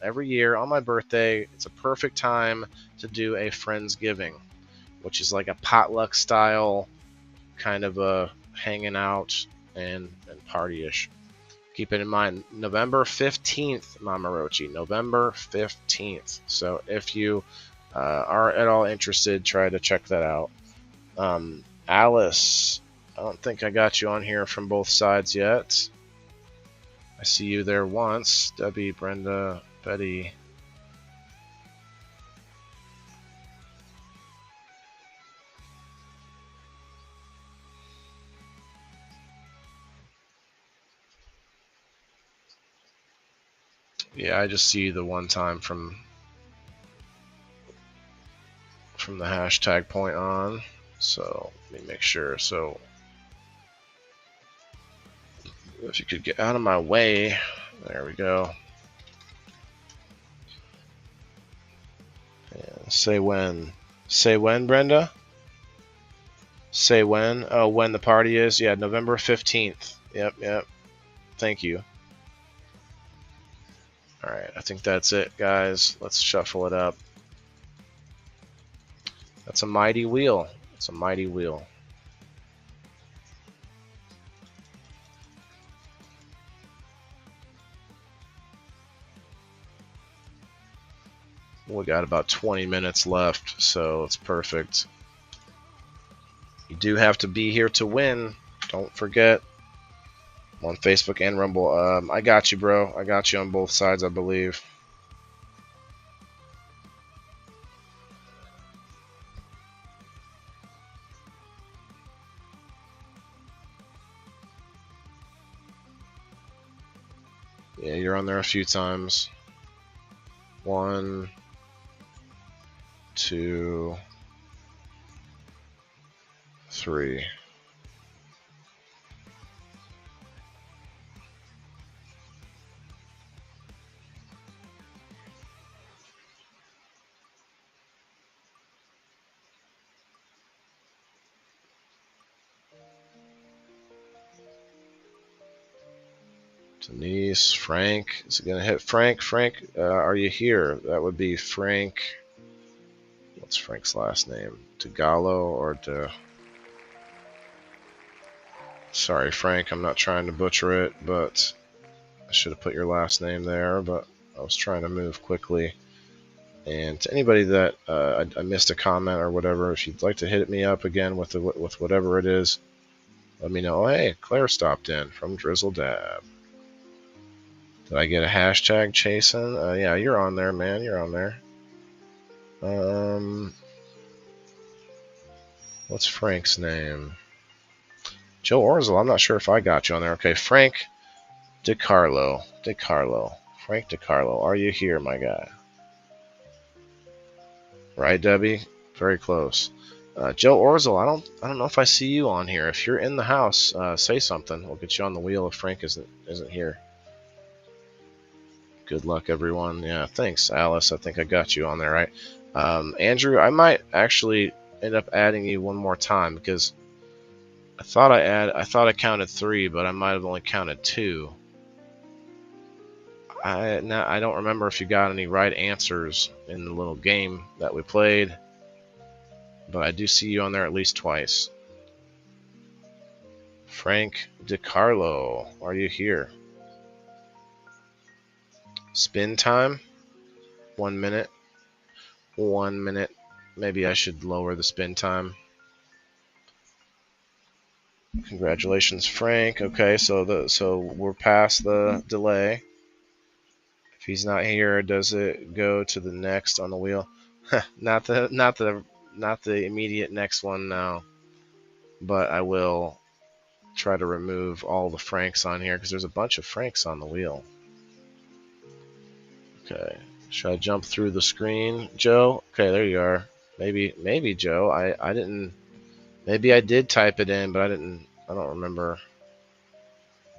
S1: Every year on my birthday, it's a perfect time to do a Friendsgiving, which is like a potluck style kind of a hanging out and party-ish. Keep it in mind, November 15th, Mama Rochi, November 15th. So if you are at all interested, try to check that out. Alice, I don't think I got you on here from both sides yet. I see you there once. Debbie, Brenda, Betty. Yeah, I just see you the one time from the hashtag point on. So let me make sure. So if you could get out of my way. There we go. And say when. Say when, Brenda? Say when? Oh, when the party is? Yeah, November 15th. Yep. Thank you. Alright, I think that's it, guys. Let's shuffle it up. That's a mighty wheel. It's a mighty wheel. We got about 20 minutes left, so it's perfect. You do have to be here to win. Don't forget. I'm on Facebook and Rumble. I got you, bro. I got you on both sides, I believe. Yeah, you're on there a few times. 1, 2, 3. Denise, Frank. Is it going to hit Frank? Frank, are you here? That would be Frank. What's Frank's last name? DeGallo or De... Sorry, Frank. I'm not trying to butcher it, but I should have put your last name there, but I was trying to move quickly. And to anybody that I missed a comment or whatever, if you'd like to hit me up again with whatever it is, let me know. Oh, hey, Claire stopped in from Drizzle Dab. Did I get a hashtag chasing? Yeah, you're on there, man. You're on there. What's Frank's name? Joe Orzel. I'm not sure if I got you on there. Okay, Frank DiCarlo. Frank DiCarlo. Are you here, my guy? Right, Debbie? Very close. Joe Orzel, I don't know if I see you on here. If you're in the house, say something. We'll get you on the wheel if Frank isn't here. Good luck, everyone. Yeah, thanks, Alice. I think I got you on there, right? Andrew, I might actually end up adding you one more time because I thought I counted 3, but I might have only counted 2. I don't remember if you got any right answers in the little game that we played, but I do see you on there at least twice. Frank DiCarlo, are you here? Spin time? 1 minute. 1 minute. Maybe I should lower the spin time. Congratulations, Frank. Okay, so we're past the delay. If he's not here, does it go to the next on the wheel? not the immediate next one now. But I will try to remove all the Franks on here because there's a bunch of Franks on the wheel. Okay. Should I jump through the screen, Joe? Okay, there you are. Maybe Joe. I didn't. Maybe I did type it in, but I didn't. I don't remember.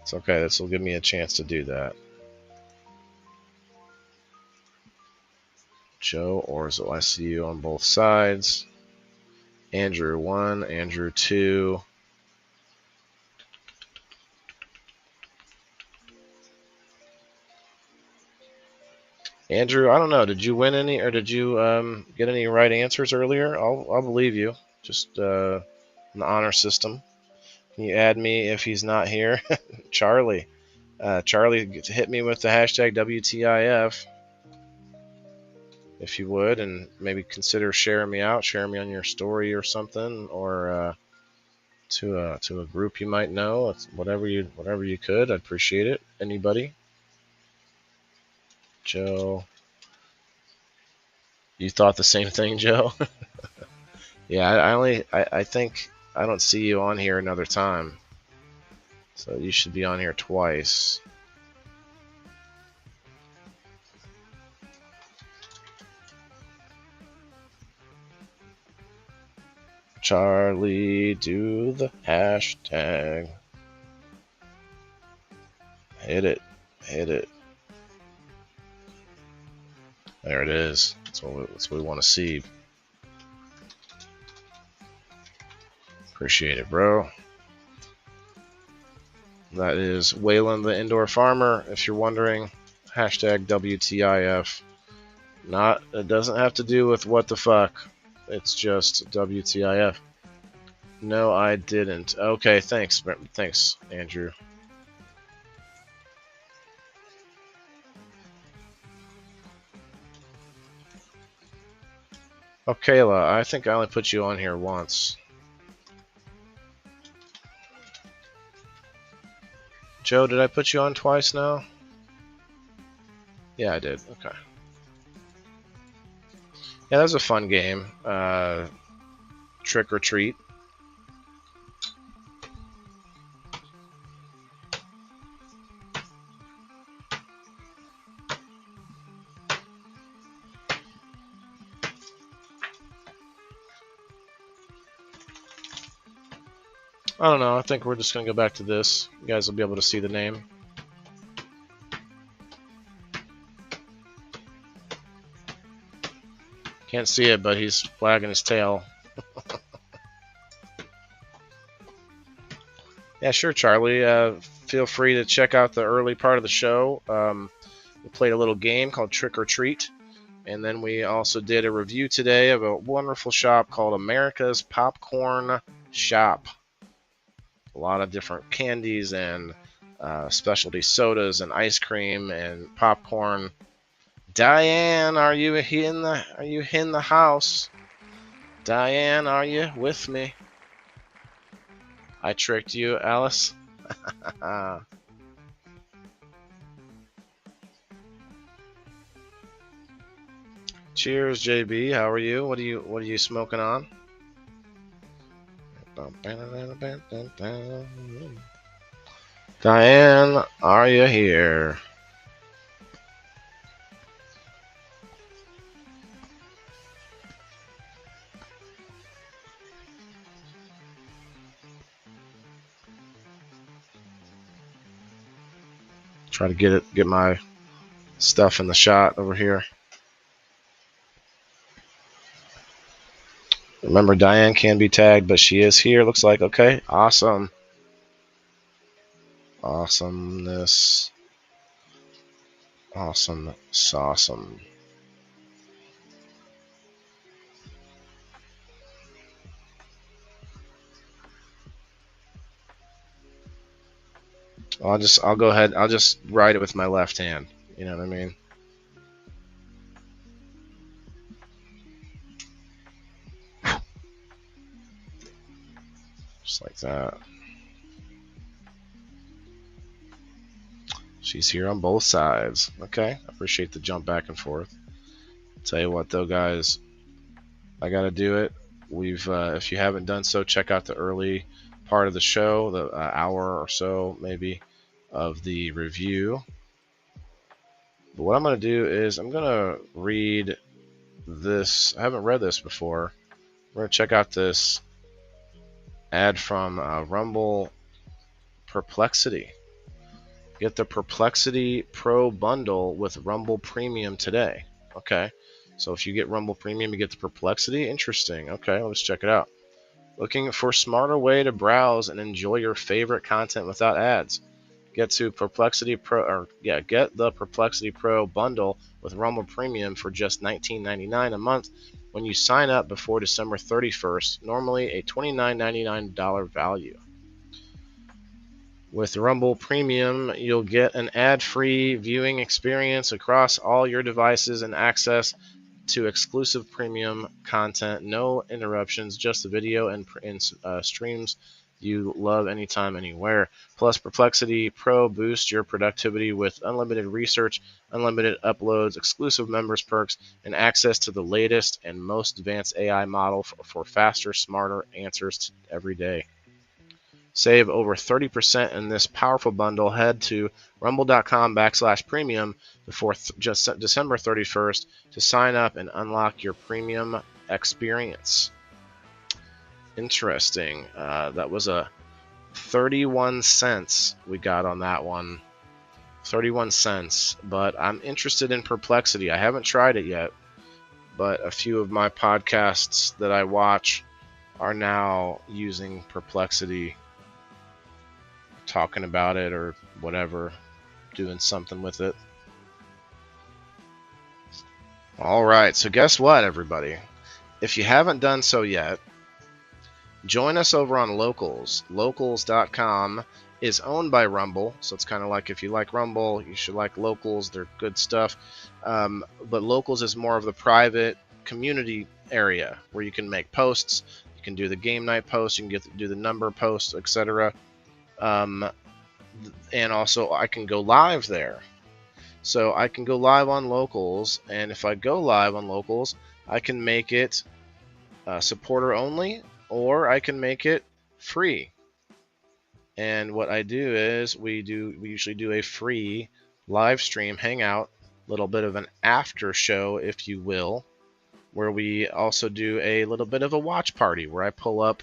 S1: It's okay. This will give me a chance to do that. Joe Orzel, I see you on both sides. Andrew 1, Andrew 2. Andrew, I don't know. Did you win any, or did you get any right answers earlier? I'll believe you. Just an honor system. Can you add me if he's not here? Charlie. Charlie, hit me with the hashtag WTIF if you would, and maybe consider sharing me out, sharing me on your story or something, or to a group you might know. It's whatever you could. I'd appreciate it. Anybody? Joe. You thought the same thing, Joe? Yeah, I think I don't see you on here another time. So you should be on here twice. Charlie, do the hashtag. Hit it. There it is. That's what we want to see. Appreciate it, bro. That is Waylon the Indoor Farmer, if you're wondering. Hashtag WTIF. It doesn't have to do with what the fuck. It's just WTIF. No, I didn't. Okay, thanks. Thanks, Andrew. Oh, Kayla, I think I only put you on here once. Joe, did I put you on twice now? Yeah, I did. Okay. Yeah, that was a fun game. Trick or treat. I don't know. I think we're just going to go back to this. You guys will be able to see the name. Can't see it, but he's wagging his tail. Yeah, sure, Charlie. Feel free to check out the early part of the show. We played a little game called Trick or Treat. And then we also did a review today of a wonderful shop called America's Popcorn Shop. A lot of different candies and specialty sodas and ice cream and popcorn. Diane, are you in the house? Diane, are you with me? I tricked you, Alice. Cheers, JB. How are you? What are you smoking on? Diane, are you here? Try to get my stuff in the shot over here. Remember, Diane can be tagged, but she is here. Looks like okay. Awesome. Awesomeness. Awesome. Awesome. I'll go ahead. I'll just write it with my left hand. You know what I mean? Just like that. She's here on both sides. Okay. I appreciate the jump back and forth. Tell you what though, guys, I gotta do it. If you haven't done so, check out the early part of the show, the hour or so maybe of the review. But what I'm gonna do is I'm gonna read this. I haven't read this before. We're gonna check out this ad from Rumble Perplexity. Get the Perplexity Pro bundle with Rumble Premium today. Okay, so if you get Rumble Premium, you get the Perplexity. Interesting. Okay, let's check it out. Looking for a smarter way to browse and enjoy your favorite content without ads? Get the Perplexity Pro bundle with Rumble Premium for just $19.99 a month when you sign up before December 31st, normally a $29.99 value. With Rumble Premium, you'll get an ad-free viewing experience across all your devices and access to exclusive premium content. No interruptions, just the video and streams you love anytime, anywhere. Plus, Perplexity Pro boosts your productivity with unlimited research, unlimited uploads, exclusive members perks, and access to the latest and most advanced AI model for faster, smarter answers every day. Save over 30% in this powerful bundle. Head to rumble.com/premium before just December 31st to sign up and unlock your premium experience. Interesting. That was a 31 cents we got on that one. 31 cents. But I'm interested in Perplexity. I haven't tried it yet, but a few of my podcasts that I watch are now using Perplexity, talking about it or whatever, doing something with it. All right, so guess what, everybody? If you haven't done so yet, join us over on Locals. Locals.com is owned by Rumble, so it's kind of like if you like Rumble, you should like Locals. They're good stuff. But Locals is more of the private community area where you can make posts. You can do the game night posts. You can do the number posts, etc. And also, I can go live there. So I can go live on Locals, and if I go live on Locals, I can make it supporter only, or I can make it free. And what I do is we usually do a free live stream hangout, little bit of an after show, if you will, where we also do a little bit of a watch party where I pull up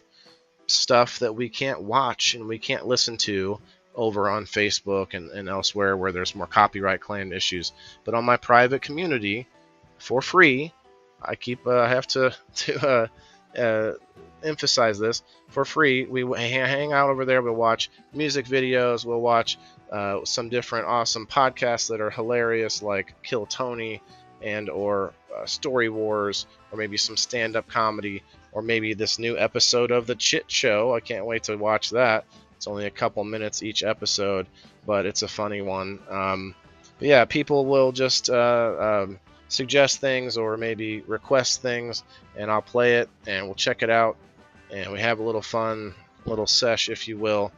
S1: stuff that we can't watch and we can't listen to over on Facebook and elsewhere where there's more copyright claim issues. But on my private community, for free, I have to emphasize this, for free, we hang out over there. We'll watch music videos. We'll watch some different awesome podcasts that are hilarious, like Kill Tony or Story Wars, or maybe some stand-up comedy, or maybe this new episode of The Chit Show. I can't wait to watch that. It's only a couple minutes each episode, but it's a funny one. But yeah, people will just suggest things or maybe request things, and I'll play it, and we'll check it out, and we have a little fun, little sesh, if you will.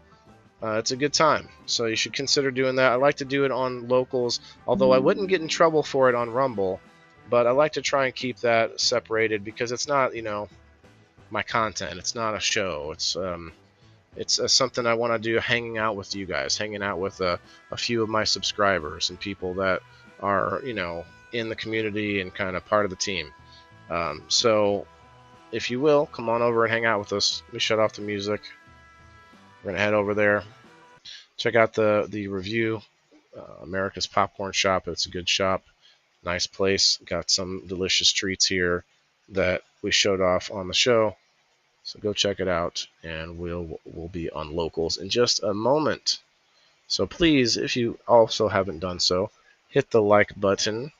S1: It's a good time, so you should consider doing that. I like to do it on Locals, although I wouldn't get in trouble for it on Rumble, but I like to try and keep that separated because it's not, my content. It's not a show. It's something I want to do, hanging out with you guys, hanging out with a few of my subscribers and people that are, in the community and kind of part of the team. So, if you will, come on over and hang out with us. Let me shut off the music. We're going to head over there. Check out the review, America's Popcorn Shop. It's a good shop. Nice place. Got some delicious treats here that we showed off on the show. So go check it out, and we'll be on Locals in just a moment. So please, if you also haven't done so, hit the like button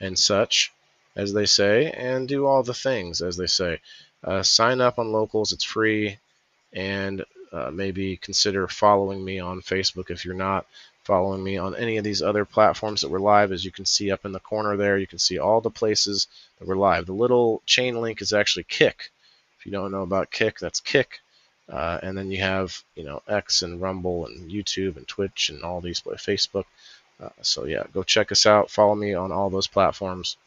S1: and such, as they say, and do all the things, as they say. Sign up on Locals. It's free, and maybe consider following me on Facebook if you're not following me on any of these other platforms that we're live. As you can see up in the corner there, you can see all the places that we're live. The little chain link is actually Kick. If you don't know about Kick, that's Kick. And then you have, X and Rumble and YouTube and Twitch and all these, Facebook. So yeah, go check us out. Follow me on all those platforms.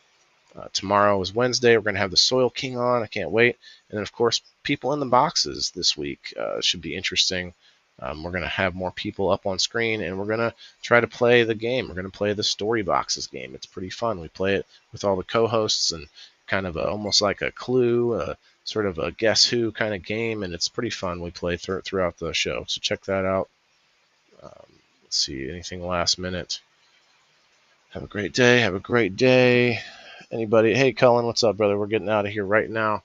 S1: Tomorrow is Wednesday. We're going to have the Soil King on. I can't wait. And then, of course, people in the boxes this week should be interesting. We're going to have more people up on screen, and we're going to try to play the game. We're going to play the Story Boxes game. It's pretty fun. We play it with all the co-hosts and kind of almost like a Clue, sort of a Guess Who kind of game, and it's pretty fun. We play throughout the show, so check that out. Let's see, anything last minute? Have a great day. Have a great day. Anybody? Hey, Cullen, what's up, brother? We're getting out of here right now.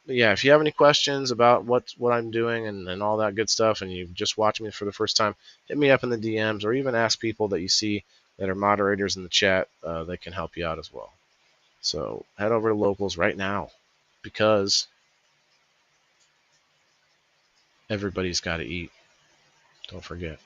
S1: Yeah, if you have any questions about what I'm doing and all that good stuff, and you've just watched me for the first time, hit me up in the DMs, or even ask people that you see that are moderators in the chat. They can help you out as well. So head over to Locals right now, because everybody's got to eat. Don't forget.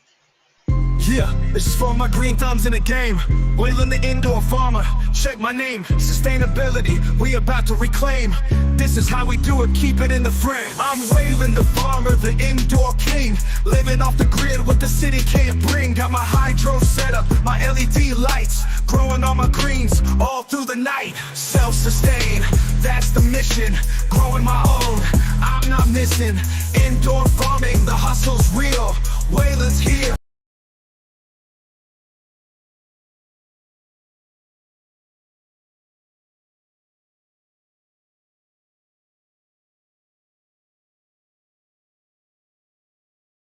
S2: Yeah, this is for my green thumbs in the game. Wailing the indoor farmer, check my name. Sustainability, we about to reclaim. This is how we do it, keep it in the frame. I'm wailing the farmer, the indoor king. Living off the grid, what the city can't bring. Got my hydro set up, my LED lights. Growing all my greens, all through the night. Self-sustain, that's the mission. Growing my own, I'm not missing. Indoor farming, the hustle's real.